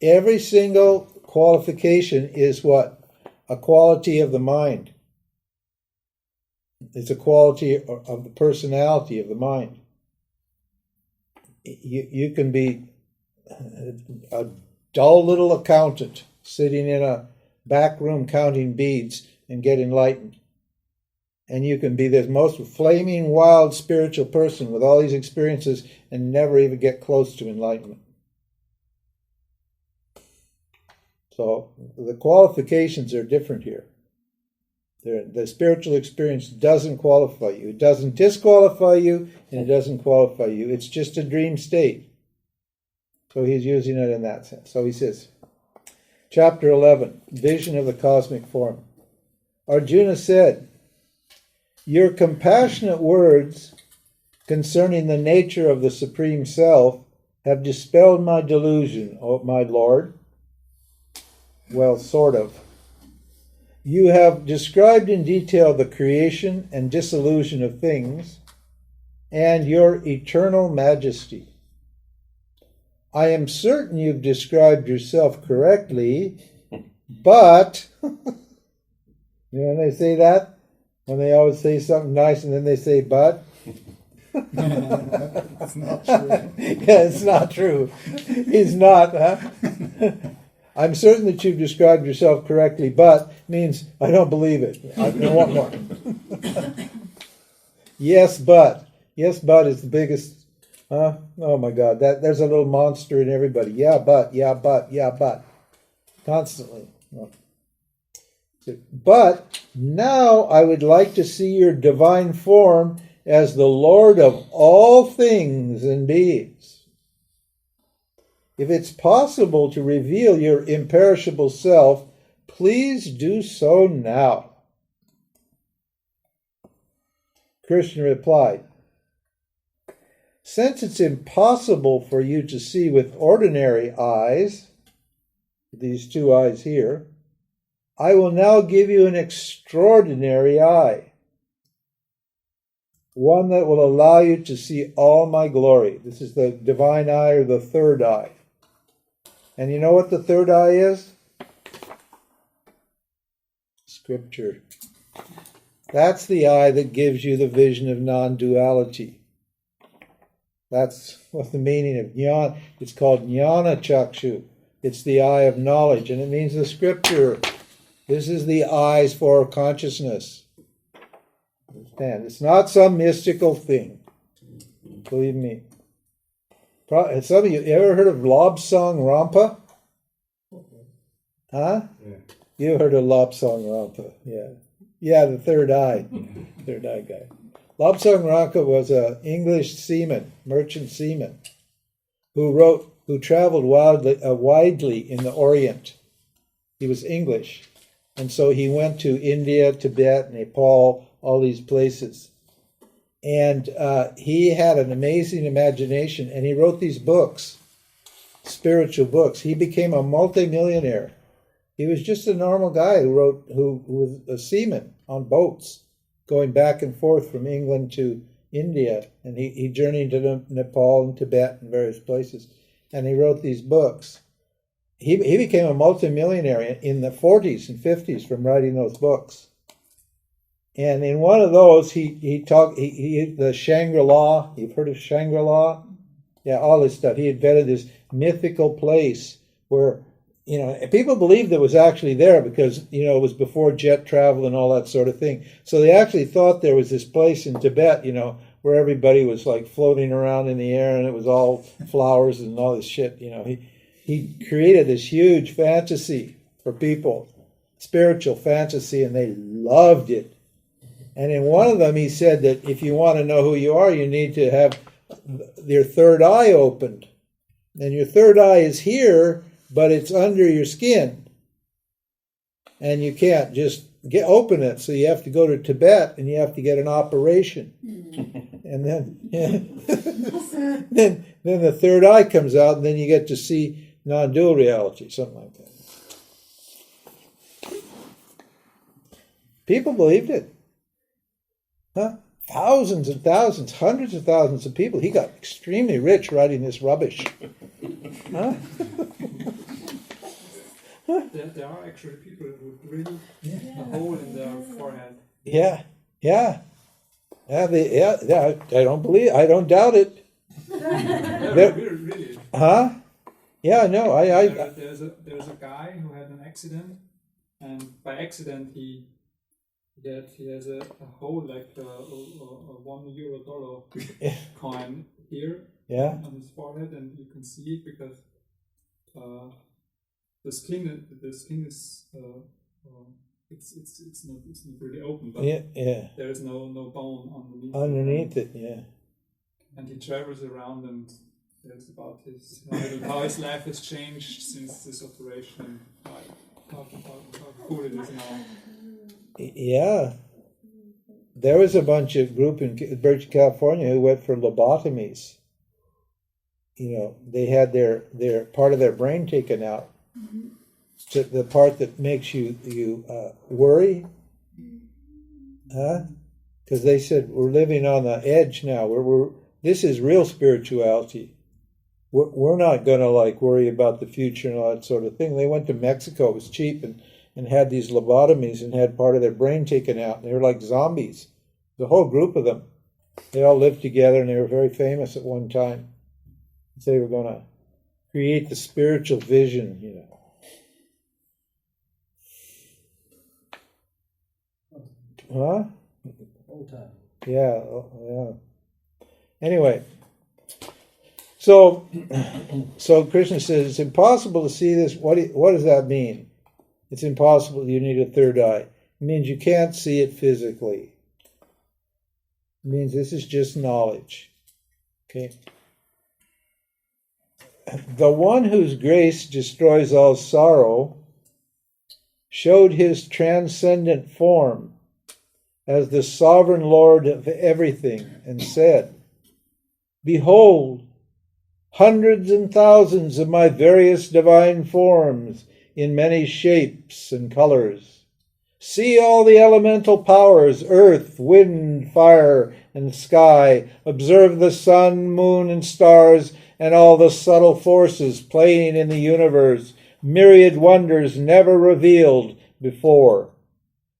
Every single qualification is what? A quality of the mind. It's a quality of the personality of the mind. You can be a dull little accountant sitting in a back room counting beads and get enlightened. And you can be this most flaming, wild spiritual person with all these experiences and never even get close to enlightenment. So the qualifications are different here. The spiritual experience doesn't qualify you. It doesn't disqualify you, and it doesn't qualify you. It's just a dream state. So he's using it in that sense. So he says, Chapter 11, Vision of the Cosmic Form. Arjuna said, "Your compassionate words concerning the nature of the Supreme Self have dispelled my delusion, O my Lord." Well, sort of. "You have described in detail the creation and dissolution of things and your eternal majesty. I am certain you've described yourself correctly, but..." You know when they say that? When they always say something nice and then they say, "but"? That's not true. Yeah, it's not true. He's not, huh? "I'm certain that you've described yourself correctly, but" means I don't believe it. I want more. Yes, but. Yes, but is the biggest. Oh my God, there's a little monster in everybody. Yeah, but, yeah, but, yeah, but. Constantly. "But now I would like to see your divine form as the Lord of all things and beings. If it's possible to reveal your imperishable self, please do so now." Krishna replied, "Since it's impossible for you to see with ordinary eyes," these two eyes here, "I will now give you an extraordinary eye, one that will allow you to see all my glory." This is the divine eye, or the third eye. And you know what the third eye is? Scripture. That's the eye that gives you the vision of non-duality. That's what the meaning of jnana. It's called jnana chakshu. It's the eye of knowledge, and it means the scripture. This is the eyes for consciousness. Understand? It's not some mystical thing. Believe me. Some of you ever heard of Lobsang Rampa? Huh? Yeah. You heard of Lobsang Rampa, yeah. Yeah, the third eye. Third eye guy. Lobsang Rampa was an English seaman, merchant seaman, who traveled widely in the Orient. He was English. And so he went to India, Tibet, Nepal, all these places. And he had an amazing imagination, and he wrote these books, spiritual books. He became a multimillionaire. He was just a normal guy who was a seaman on boats, going back and forth from England to India. And he journeyed to Nepal and Tibet and various places. And he wrote these books. He became a multimillionaire in the 40s and 50s from writing those books. And in one of those, he talked the Shangri-La. You've heard of Shangri-La? Yeah, all this stuff. He invented this mythical place where, people believed it was actually there because, it was before jet travel and all that sort of thing. So they actually thought there was this place in Tibet, where everybody was like floating around in the air and it was all flowers and all this shit. He created this huge fantasy for people, spiritual fantasy, and they loved it. And in one of them, he said that if you want to know who you are, you need to have your third eye opened. And your third eye is here, but it's under your skin. And you can't just open it. So you have to go to Tibet and you have to get an operation. And then the third eye comes out, and then you get to see non-dual reality, something like that. People believed it. Huh? Thousands and thousands, hundreds of thousands of people. He got extremely rich writing this rubbish. Huh? There are actually people who drill a hole in their forehead. Yeah. Yeah. I don't doubt it. Really. Huh? Yeah, no, There's a guy who had an accident, and by accident he has a hole like a $1 coin here on his forehead, and you can see it because the skin is it's not really open, but there is no bone underneath it. Yeah. And he travels around and tells about how his life has changed since this operation, how cool it is now. Yeah. There was a bunch of group in Birch, California who went for lobotomies. They had their part of their brain taken out. So the part that makes you worry. Because they said we're living on the edge now. This is real spirituality. We're not going to worry about the future and all that sort of thing. They went to Mexico. It was cheap and had these lobotomies and had part of their brain taken out. And they were like zombies. The whole group of them. They all lived together and they were very famous at one time. They were going to create the spiritual vision, Huh? Old time. Yeah. Anyway, so Krishna says it's impossible to see this. What does that mean? It's impossible. You need a third eye. It means you can't see it physically. It means this is just knowledge. Okay. The one whose grace destroys all sorrow showed his transcendent form as the sovereign Lord of everything, and said, "Behold, hundreds and thousands of my various divine forms in many shapes and colors. See all the elemental powers, earth, wind, fire, and sky. Observe the sun, moon, and stars, and all the subtle forces playing in the universe, myriad wonders never revealed before.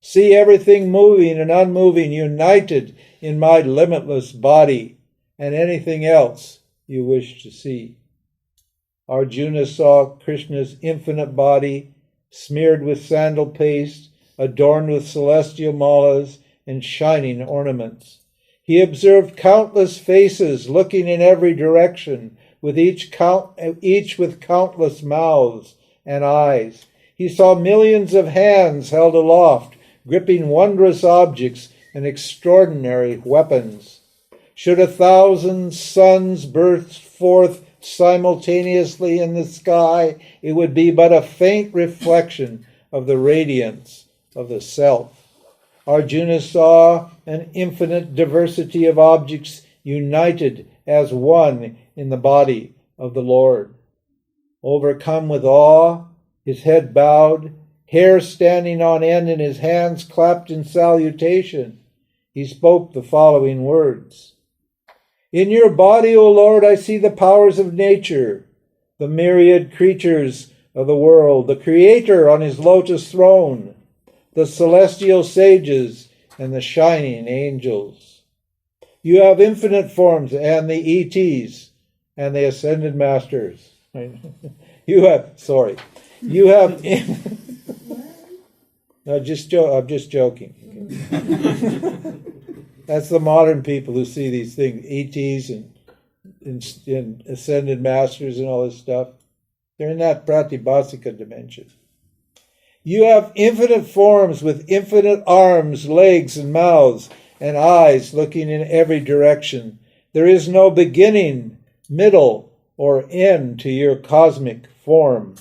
See everything moving and unmoving, united in my limitless body, and anything else you wish to see." Arjuna saw Krishna's infinite body, smeared with sandal paste, adorned with celestial malas and shining ornaments. He observed countless faces looking in every direction, with each with countless mouths and eyes. He saw millions of hands held aloft, gripping wondrous objects and extraordinary weapons. Should 1,000 suns burst forth simultaneously in the sky, it would be but a faint reflection of the radiance of the self. Arjuna saw an infinite diversity of objects united as one in the body of the Lord. Overcome with awe, his head bowed, hair standing on end and his hands clapped in salutation, he spoke the following words. "In your body, O Lord, I see the powers of nature, the myriad creatures of the world, the Creator on his lotus throne, the celestial sages, and the shining angels. You have infinite forms and the ETs and the ascended masters." You have No, I'm just joking. Okay. That's the modern people who see these things, ETs and ascended masters and all this stuff. They're in that pratibhasika dimension. You have infinite forms with infinite arms, legs, and mouths, and eyes looking in every direction. There is no beginning, middle, or end to your cosmic form.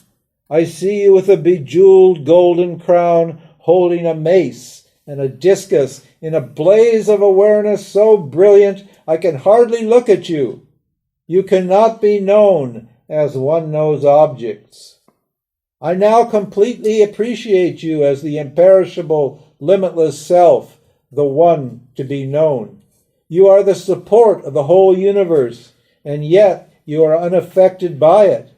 I see you with a bejeweled golden crown, holding a mace and a discus in a blaze of awareness so brilliant I can hardly look at you. You cannot be known as one knows objects. I now completely appreciate you as the imperishable, limitless self, the one to be known. You are the support of the whole universe, and yet you are unaffected by it.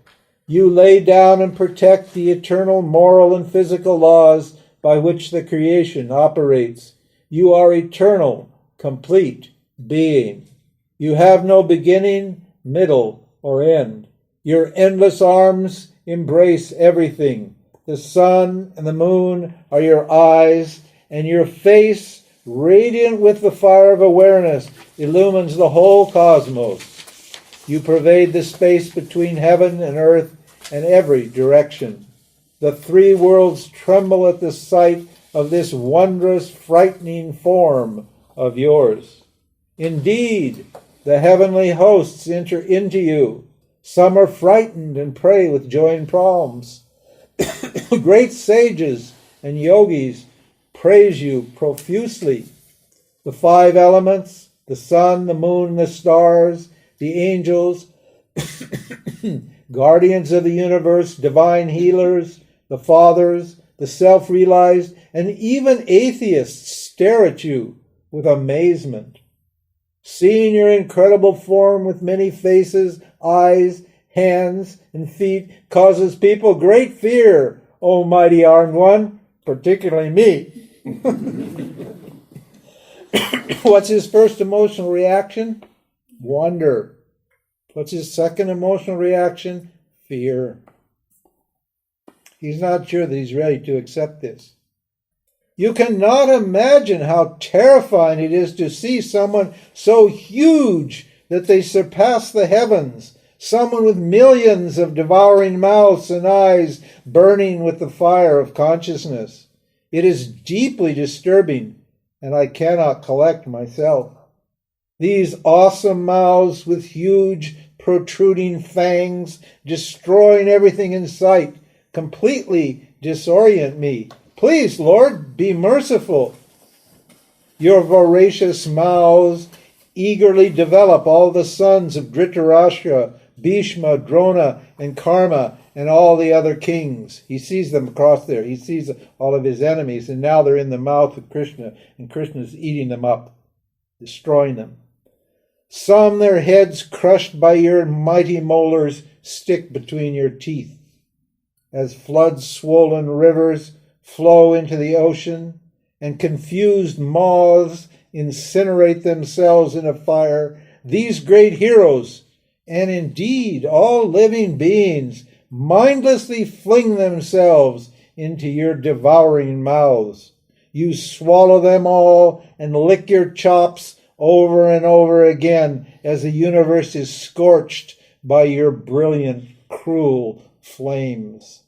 You lay down and protect the eternal moral and physical laws by which the creation operates. You are eternal, complete being. You have no beginning, middle, or end. Your endless arms embrace everything. The sun and the moon are your eyes, and your face, radiant with the fire of awareness, illumines the whole cosmos. You pervade the space between heaven and earth and every direction. The three worlds tremble at the sight of this wondrous, frightening form of yours. Indeed, the heavenly hosts enter into you. Some are frightened and pray with joined palms. Great sages and yogis praise you profusely. The five elements, the sun, the moon, the stars, the angels, guardians of the universe, divine healers, the fathers, the self-realized, and even atheists stare at you with amazement. Seeing your incredible form with many faces, eyes, hands, and feet causes people great fear, O mighty armed one, particularly me. What's his first emotional reaction? Wonder. What's his second emotional reaction? Fear. He's not sure that he's ready to accept this. You cannot imagine how terrifying it is to see someone so huge that they surpass the heavens, someone with millions of devouring mouths and eyes burning with the fire of consciousness. It is deeply disturbing, and I cannot collect myself. These awesome mouths with huge protruding fangs, destroying everything in sight, completely disorient me. Please, Lord, be merciful. Your voracious mouths eagerly develop all the sons of Dhritarashtra, Bhishma, Drona, and Karma, and all the other kings. He sees them across there. He sees all of his enemies, and now they're in the mouth of Krishna, and Krishna's eating them up, destroying them. Some, their heads crushed by your mighty molars, stick between your teeth. As flood-swollen rivers flow into the ocean, and confused moths incinerate themselves in a fire, these great heroes, and indeed all living beings, mindlessly fling themselves into your devouring mouths. You swallow them all and lick your chops over and over again as the universe is scorched by your brilliant, cruel flames.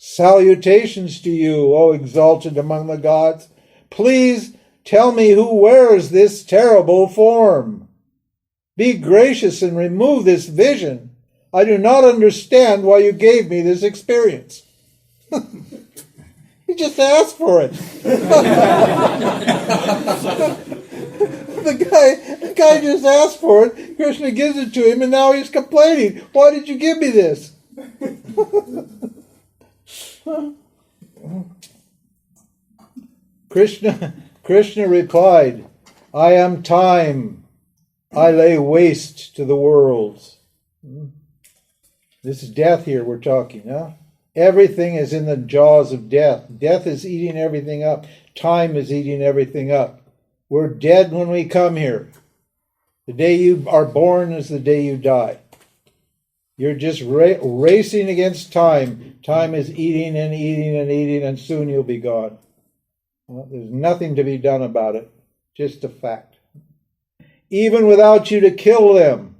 Salutations to you, O exalted among the gods. Please tell me who wears this terrible form. Be gracious and remove this vision. I do not understand why you gave me this experience. He just asked for it. The guy just asked for it. Krishna gives it to him, and now he's complaining. Why did you give me this? Krishna replied, I am time. I lay waste to the worlds. This is death here we're talking, huh? Everything is in the jaws of death. Death is eating everything up. Time is eating everything up. We're dead when we come here. The day you are born is the day you die. You're just racing against time. Time is eating and eating and eating, and soon you'll be gone. Well, there's nothing to be done about it. Just a fact. Even without you to kill them,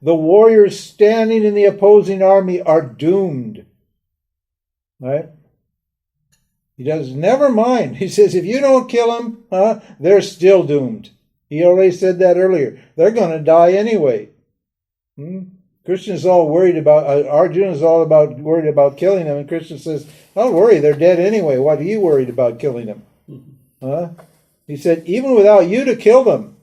the warriors standing in the opposing army are doomed. Right? He does, never mind. He says, if you don't kill them, they're still doomed. He already said that earlier. They're going to die anyway. Krishna's all worried about, Arjuna's all about worried about killing them, and Krishna says, don't worry, they're dead anyway. What are you worried about killing them? He said, even without you to kill them.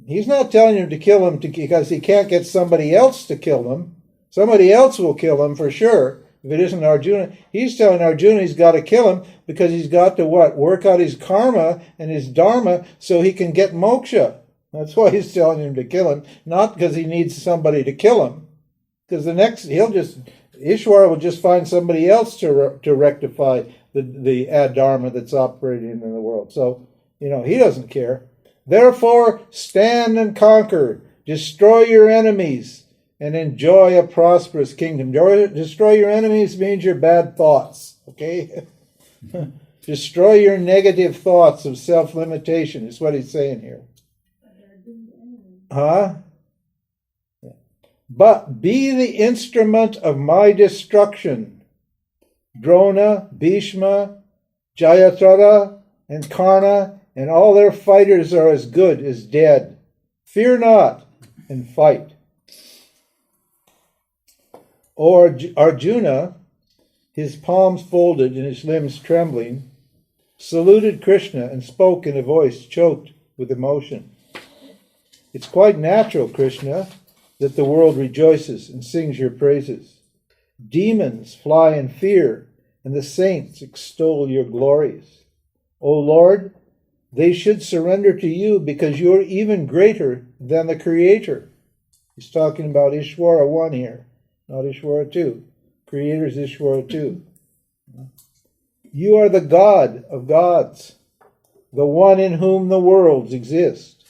He's not telling you to kill them because he can't get somebody else to kill them. Somebody else will kill them for sure. If it isn't Arjuna, he's telling Arjuna he's got to kill him because he's got to what? Work out his karma and his dharma so he can get moksha. That's why he's telling him to kill him, not because he needs somebody to kill him. Because he'll just Ishvara will just find somebody else to rectify the adharma that's operating in the world. So, he doesn't care. Therefore, stand and conquer, destroy your enemies, and enjoy a prosperous kingdom. Destroy your enemies means your bad thoughts, okay? Destroy your negative thoughts of self-limitation, is what he's saying here. Huh? But be the instrument of my destruction. Drona, Bhishma, Jayadratha, and Karna, and all their fighters are as good as dead. Fear not, and fight. Or Arjuna, his palms folded and his limbs trembling, saluted Krishna and spoke in a voice choked with emotion. It's quite natural, Krishna, that the world rejoices and sings your praises. Demons fly in fear, and the saints extol your glories. O Lord, they should surrender to you because you're even greater than the Creator. He's talking about Ishvara 1 here, not Ishvara 2. Creator's Ishvara 2. You are the God of gods, the one in whom the worlds exist,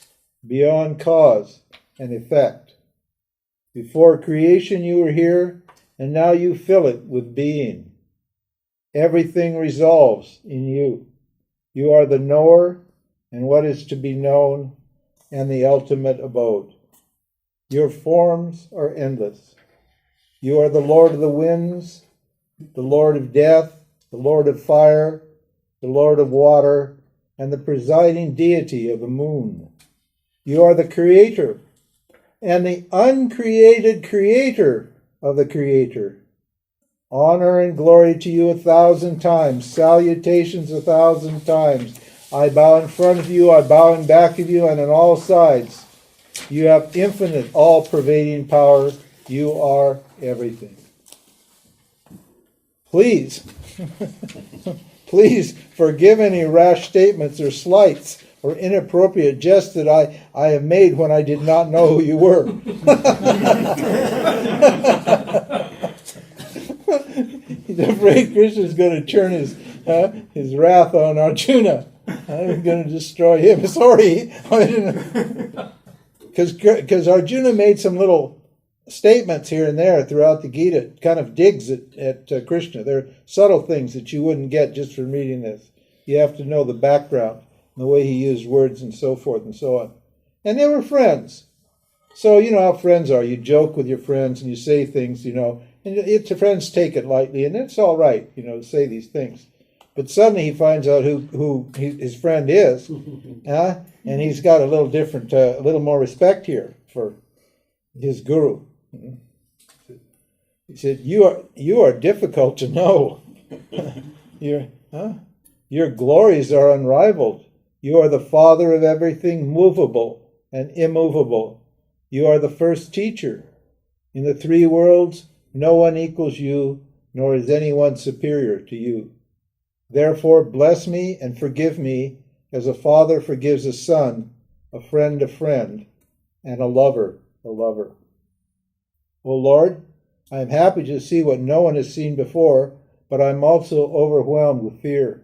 beyond cause and effect. Before creation you were here, and now you fill it with being. Everything resolves in you. You are the knower and what is to be known, and the ultimate abode. Your forms are endless. You are the Lord of the winds, the Lord of death, the Lord of fire, the Lord of water, and the presiding deity of the moon. You are the Creator and the uncreated Creator of the Creator. Honor and glory to you 1,000 times, salutations 1,000 times. I bow in front of you, I bow in back of you, and on all sides. You have infinite, all-pervading power. You are everything. Please, please forgive any rash statements or slights or inappropriate jest that I have made when I did not know who you were. He's afraid Krishna's going to turn his wrath on Arjuna. I'm going to destroy him. Sorry, because Arjuna made some little statements here and there throughout the Gita, kind of digs at Krishna. They're subtle things that you wouldn't get just from reading this. You have to know the background, the way he used words and so forth and so on. And they were friends. So you know how friends are. You joke with your friends and you say things, and the friends take it lightly, and it's all right, to say these things. But suddenly he finds out who his friend is, and he's got a little different, a little more respect here for his guru. He said, "You are difficult to know. Your glories are unrivaled. You are the Father of everything movable and immovable. You are the first teacher. In the 3 worlds, no one equals you, nor is anyone superior to you. Therefore, bless me and forgive me, as a father forgives a son, a friend, and a lover, a lover. O Lord, I am happy to see what no one has seen before, but I am also overwhelmed with fear.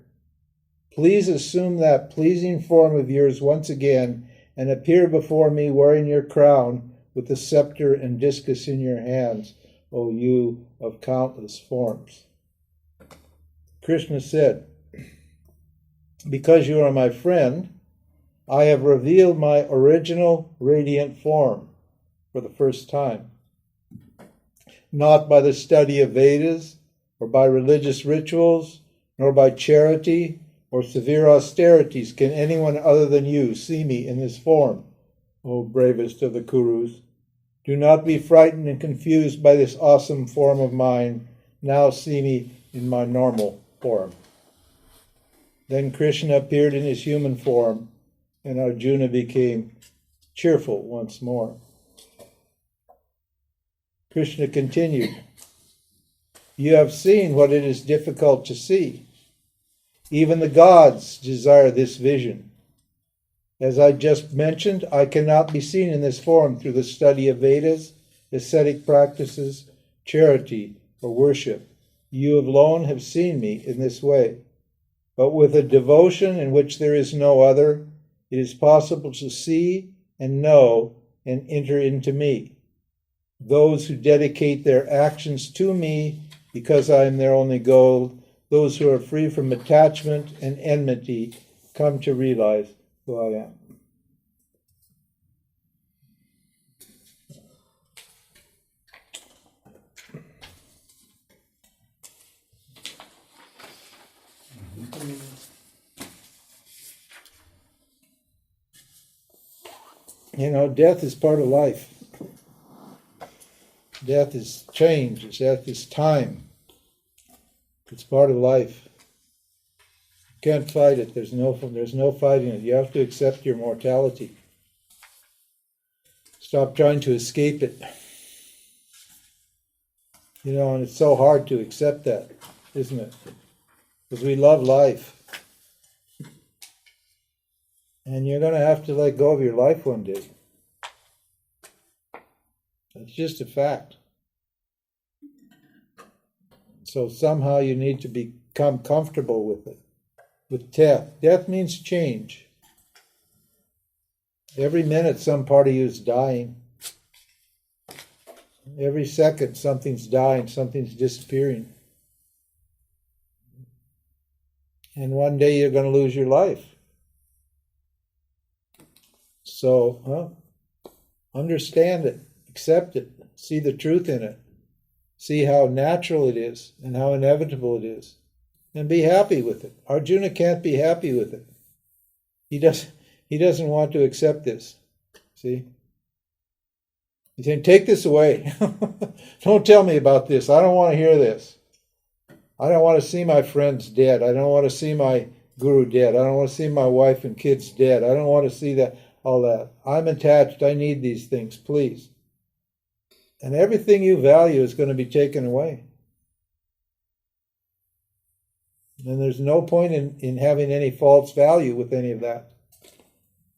Please assume that pleasing form of yours once again and appear before me wearing your crown with the scepter and discus in your hands, O you of countless forms." Krishna said, "Because you are my friend, I have revealed my original radiant form for the first time. Not by the study of Vedas, or by religious rituals, nor by charity or severe austerities can anyone other than you see me in this form, O bravest of the Kurus. Do not be frightened and confused by this awesome form of mine. Now see me in my normal form." Then Krishna appeared in his human form, and Arjuna became cheerful once more. Krishna continued, "You have seen what it is difficult to see. Even the gods desire this vision. As I just mentioned, I cannot be seen in this form through the study of Vedas, ascetic practices, charity, or worship. You alone have seen me in this way. But with a devotion in which there is no other, it is possible to see and know and enter into me. Those who dedicate their actions to me because I am their only goal, those who are free from attachment and enmity, come to realize who I am. You know, death is part of life. Death is change. Death is time. It's part of life. You can't fight it. There's no fighting it. You have to accept your mortality. Stop trying to escape it. You know, and it's so hard to accept that, isn't it? Because we love life. And you're going to have to let go of your life one day. It's just a fact. So somehow you need to become comfortable with it. With death. Death means change. Every minute some part of you is dying. Every second something's dying, something's disappearing. And one day you're going to lose your life. So, understand it, accept it, see the truth in it, see how natural it is and how inevitable it is, and be happy with it. Arjuna can't be happy with it. He doesn't want to accept this. See? He's saying, take this away. Don't tell me about this. I don't want to hear this. I don't want to see my friends dead. I don't want to see my guru dead. I don't want to see my wife and kids dead. I don't want to see that. All that. I'm attached. I need these things, please. And everything you value is going to be taken away. And there's no point in having any false value with any of that.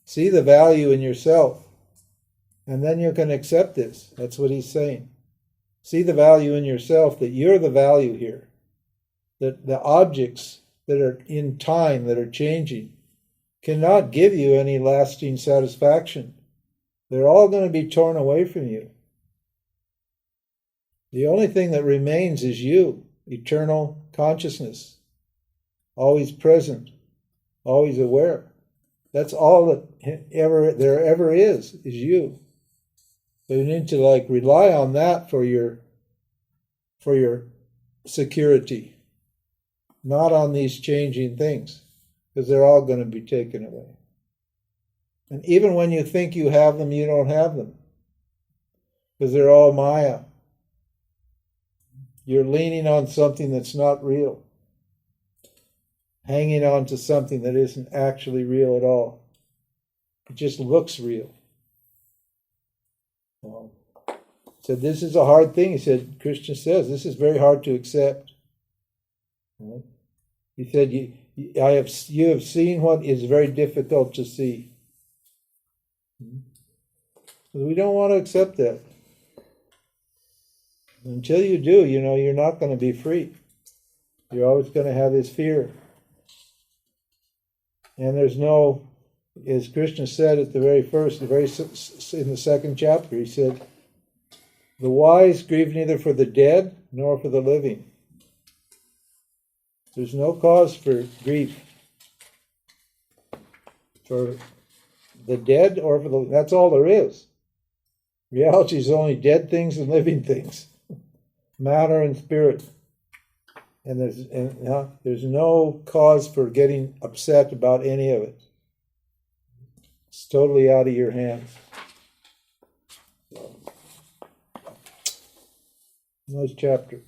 See the value in yourself. And then you can accept this. That's what he's saying. See the value in yourself, that you're the value here. That the objects that are in time, that are changing, cannot give you any lasting satisfaction. They're all going to be torn away from you. The only thing that remains is you, eternal consciousness, always present, always aware. That's all that there ever is you. So you need to rely on that for your security, not on these changing things. Because they're all going to be taken away. And even when you think you have them, you don't have them. Because they're all Maya. You're leaning on something that's not real. Hanging on to something that isn't actually real at all. It just looks real. So this is a hard thing. He said, Krishna says, this is very hard to accept. He said, you have seen what is very difficult to see. We don't want to accept that. Until you do, you're not going to be free. You're always going to have this fear. And there's no, as Krishna said at the very first, in the second chapter, he said, the wise grieve neither for the dead nor for the living. There's no cause for grief for the dead or for the... That's all there is. Reality is only dead things and living things. Matter and spirit. And there's no cause for getting upset about any of it. It's totally out of your hands. Nice chapter.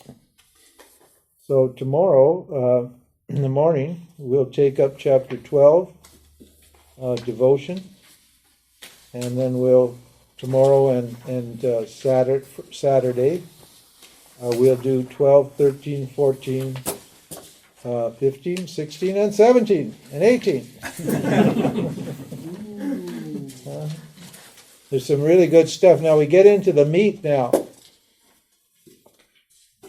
So tomorrow, in the morning, we'll take up chapter 12, devotion, and then tomorrow and Saturday, we'll do 12, 13, 14, 15, 16, and 17, and 18. There's some really good stuff. Now we get into the meat now.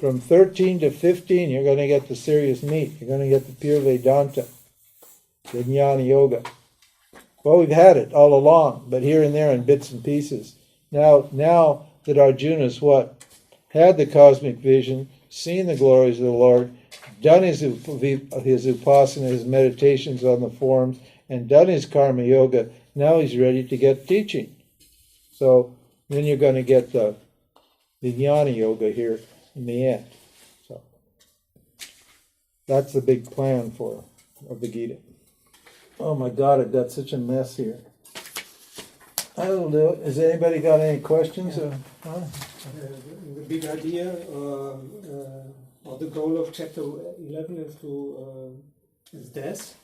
From 13 to 15, you're going to get the serious meat. You're going to get the pure Vedanta, the Jnana Yoga. Well, we've had it all along, but here and there in bits and pieces. Now that Arjuna's had the cosmic vision, seen the glories of the Lord, done his upasana, his meditations on the forms, and done his karma yoga, now he's ready to get teaching. So then you're going to get the Jnana Yoga here in the end. So that's the big plan of the Gita. Oh my God, I've got such a mess here. I don't know. Has anybody got any questions? Yeah. The big idea or the goal of chapter 11 is death,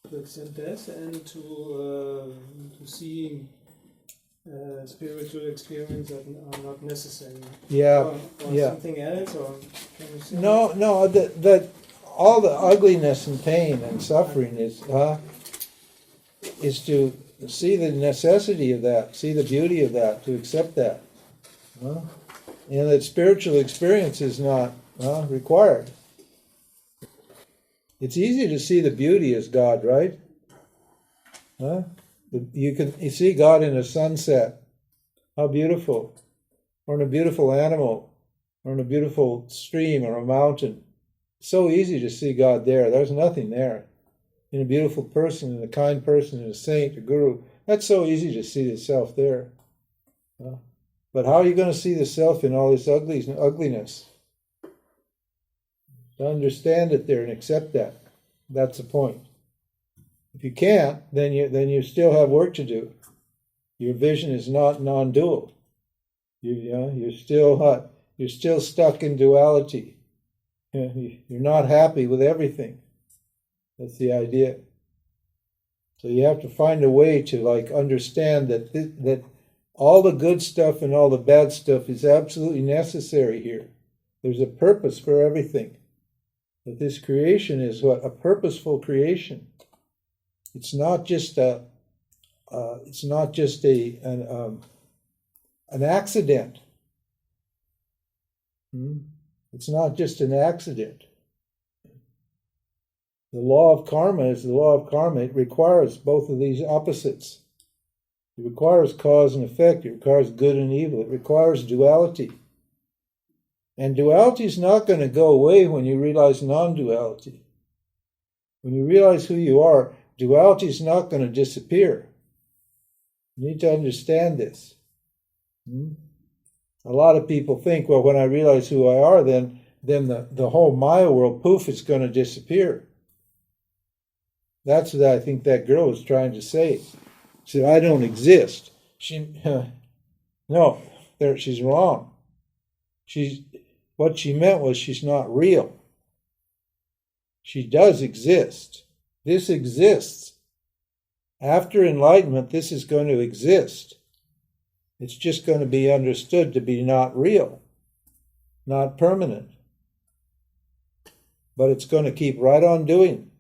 to accept death, and to see spiritual experience that are not necessary. Yeah, or something else, or can you say No. That all the ugliness and pain and suffering is to see the necessity of that, see the beauty of that, to accept that. And that spiritual experience is not required. It's easy to see the beauty as God, right? You see God in a sunset. How beautiful. Or in a beautiful animal. Or in a beautiful stream or a mountain. It's so easy to see God there. There's nothing there. In a beautiful person, in a kind person, in a saint, a guru. That's so easy to see the self there. But how are you going to see the self in all this ugliness? To understand it there and accept that. That's the point. If you can't, then you still have work to do. Your vision is not non-dual. You're still stuck in duality. You're not happy with everything. That's the idea. So you have to find a way to understand that all the good stuff and all the bad stuff is absolutely necessary here. There's a purpose for everything. That this creation is a purposeful creation. It's not just an accident. It's not just an accident. The law of karma is the law of karma. It requires both of these opposites. It requires cause and effect. It requires good and evil. It requires duality. And duality is not going to go away when you realize non-duality. When you realize who you are, duality is not going to disappear. You need to understand this. A lot of people think, well, when I realize who I are, then the whole Maya world, poof, it's going to disappear. That's what I think that girl was trying to say. She said, I don't exist. No, she's wrong. What she meant was she's not real. She does exist. This exists. After enlightenment, this is going to exist. It's just going to be understood to be not real, not permanent. But it's going to keep right on doing.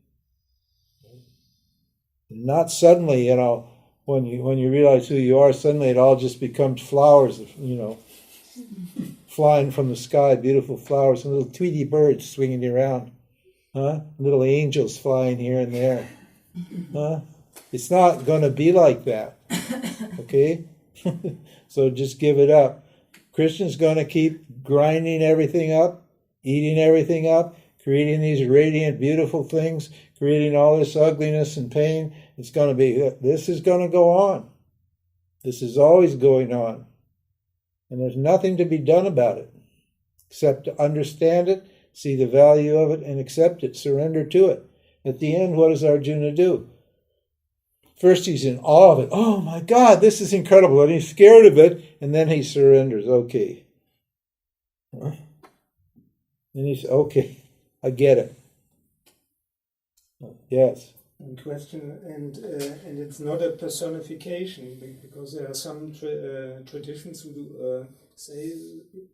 Not suddenly, when you realize who you are, suddenly it all just becomes flowers, flying from the sky, beautiful flowers, and little Tweety birds swinging around. Little angels flying here and there. It's not going to be like that. Okay? So just give it up. Krishna's going to keep grinding everything up, eating everything up, creating these radiant, beautiful things, creating all this ugliness and pain. This is going to go on. This is always going on. And there's nothing to be done about it, except to understand it, see the value of it, and accept it, surrender to it. At the end, what does Arjuna do? First, he's in awe of it. Oh my God, this is incredible. And he's scared of it, and then he surrenders. Okay. And he's, okay, I get it. Yes. And question, and it's not a personification, because there are some traditions who say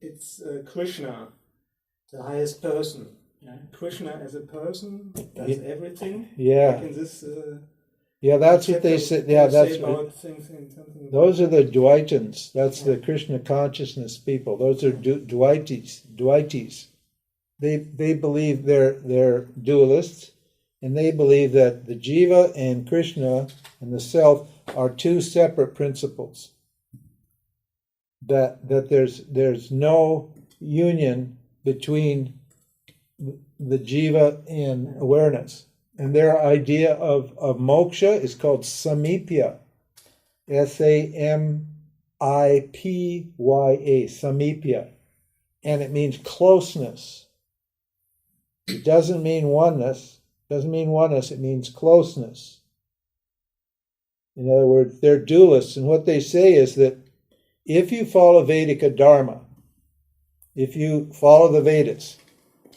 it's Krishna, the highest person. Yeah? Krishna as a person does everything. Yeah. Like in this. That's what they say. Yeah, that's about those are the Dvaitins. That's the Krishna consciousness people. Those are Dvaitis. They believe they're dualists, and they believe that the jiva and Krishna and the self are two separate principles. That there's no union between the jiva and awareness. And their idea of moksha is called samipya. Samipya, samipya. And it means closeness. It doesn't mean oneness. It means closeness. In other words, they're dualists, and what they say is that if you follow Vedic Dharma, if you follow the Vedas,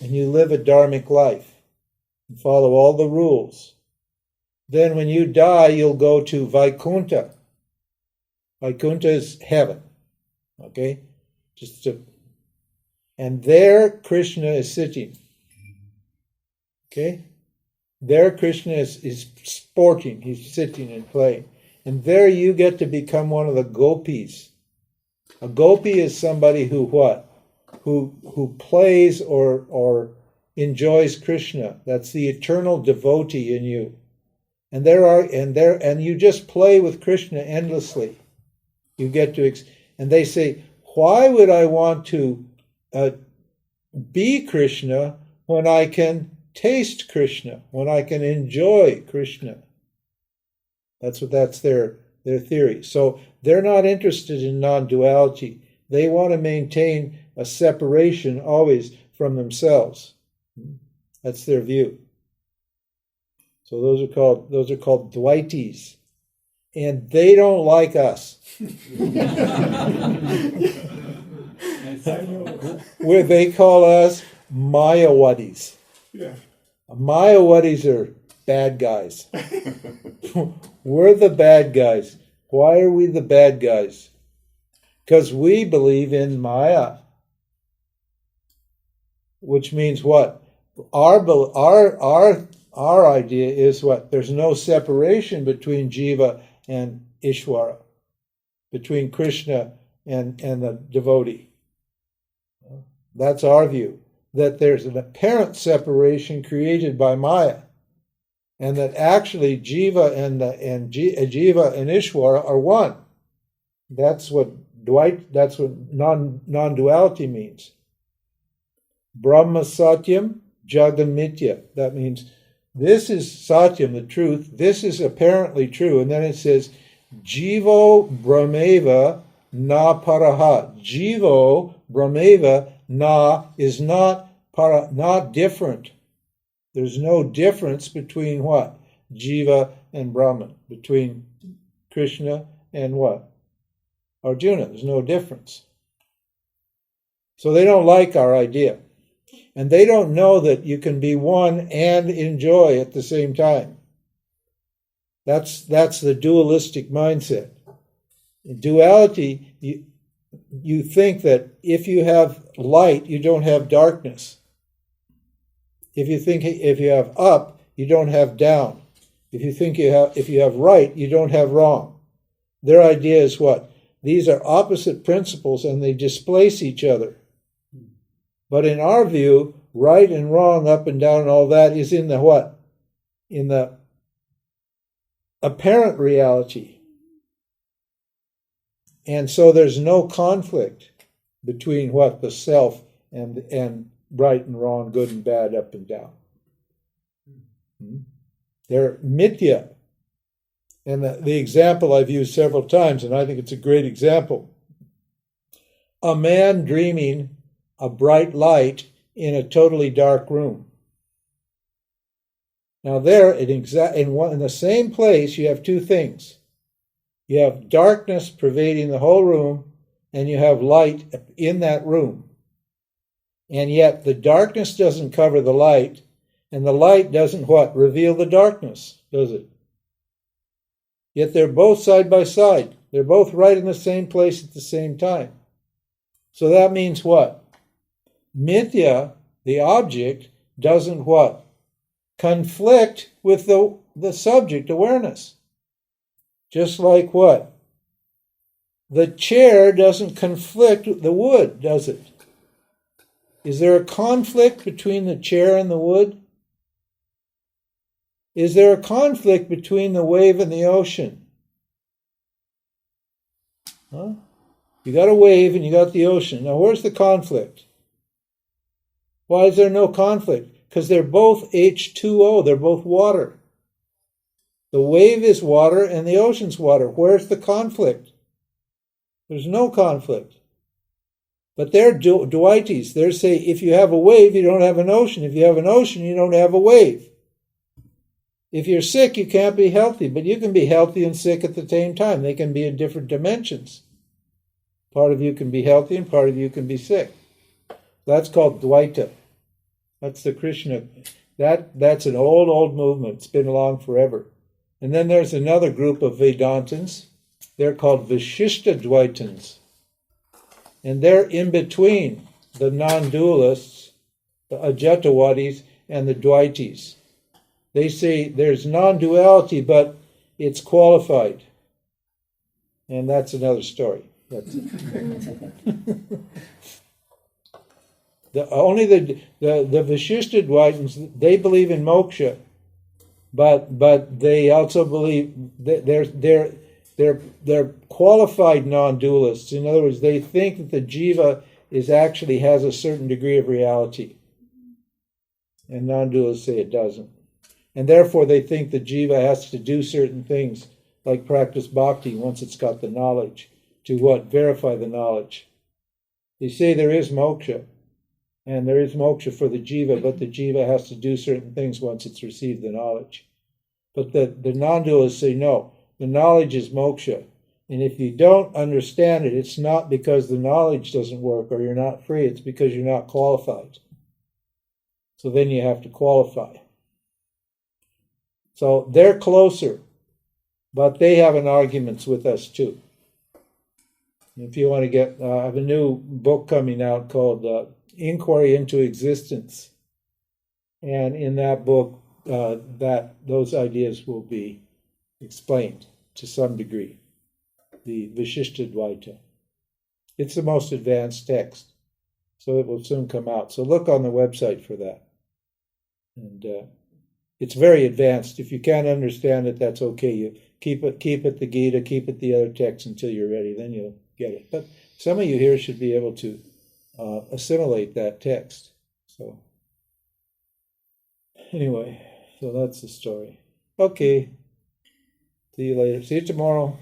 and you live a dharmic life, and follow all the rules, then when you die, you'll go to Vaikuntha. Vaikuntha is heaven. Okay? And there Krishna is sitting. Okay? There Krishna is sporting. He's sitting and playing. And there you get to become one of the gopis. A gopi is somebody who what? Who plays or enjoys Krishna. That's the eternal devotee in you. And you just play with Krishna endlessly. You get to and they say, why would I want to be Krishna when I can taste Krishna, when I can enjoy Krishna? That's their theory. So they're not interested in non-duality. They want to maintain a separation always from themselves. That's their view. So those are called Dvaitis. And they don't like us. Where they call us Mayawadis. Yeah. Mayawadis are bad guys. We're the bad guys. Why are we the bad guys? Because we believe in Maya. Which means what? Our idea is what? There's no separation between Jiva and Ishvara, between Krishna and the devotee. That's our view, that there's an apparent separation created by Maya, and that actually Jiva and Ishvara are one. That's what non-duality means. Brahma Satyam Jagam Mithya. That means this is Satyam, the truth. This is apparently true. And then it says, Jivo Brahmeva na paraha. Jivo Brahmeva na is not different. There's no difference between what? Jiva and Brahman. Between Krishna and what? Arjuna. There's no difference. So they don't like our idea. And they don't know that you can be one and enjoy at the same time. That's the dualistic mindset. In duality, you think that if you have light, you don't have darkness. If you have up, you don't have down. If you have right, you don't have wrong. Their idea is what? These are opposite principles and they displace each other. But in our view, right and wrong, up and down, and all that is in the what? In the apparent reality. And so there's no conflict between what? The self and right and wrong, good and bad, up and down. They're mithya. And the example I've used several times, and I think it's a great example. A man dreaming a bright light in a totally dark room. Now there, in the same place, you have two things. You have darkness pervading the whole room, and you have light in that room. And yet the darkness doesn't cover the light, and the light doesn't what? Reveal the darkness, does it? Yet they're both side by side. They're both right in the same place at the same time. So that means what? Mithya, the object, doesn't what? Conflict with the subject awareness. Just like what? The chair doesn't conflict with the wood, does it? Is there a conflict between the chair and the wood? Is there a conflict between the wave and the ocean? Huh? You got a wave and you got the ocean. Now where's the conflict? Why is there no conflict? Because they're both H2O, they're both water. The wave is water and the ocean's water. Where's the conflict? There's no conflict. But they're dualities. They're saying if you have a wave, you don't have an ocean. If you have an ocean, you don't have a wave. If you're sick, you can't be healthy, but you can be healthy and sick at the same time. They can be in different dimensions. Part of you can be healthy and part of you can be sick. That's called Dvaita. That's the Krishna. That's an old movement. It's been along forever. And then there's another group of Vedantins. They're called Vishishta Dvaitins. And they're in between the non-dualists, the Ajatawadis, and the Dvaitis. They say there's non-duality, but it's qualified. And that's another story. That's it. Only the Vishishta Dvaitins, they believe in moksha, but they also believe that they're qualified non-dualists. In other words, they think that the jiva actually has a certain degree of reality, and non-dualists say it doesn't. And therefore, they think the jiva has to do certain things, like practice bhakti once it's got the knowledge, to what? Verify the knowledge. They say there is moksha, and there is moksha for the jiva, but the jiva has to do certain things once it's received the knowledge. But the non-dualists say no, the knowledge is moksha. And if you don't understand it, it's not because the knowledge doesn't work or you're not free, it's because you're not qualified. So then you have to qualify. So they're closer, but they have an arguments with us too. If you want to get, I have a new book coming out called Inquiry into Existence. And in that book, those ideas will be explained to some degree. The Vishishta Dvaita. It's the most advanced text, so it will soon come out. So look on the website for that. And it's very advanced. If you can't understand it, that's okay. You keep it the Gita, keep it the other texts until you're ready. Then you'll get it. But some of you here should be able to assimilate that text. So anyway, so that's the story. Okay. See you later. See you tomorrow.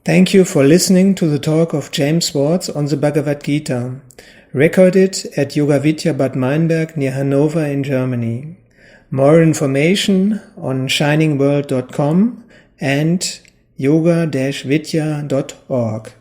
Thank you for listening to the talk of James Swartz on the Bhagavad Gita, recorded at Yoga-Vidya Bad Meinberg near Hanover in Germany. More information on shiningworld.com and yoga-vidya.org.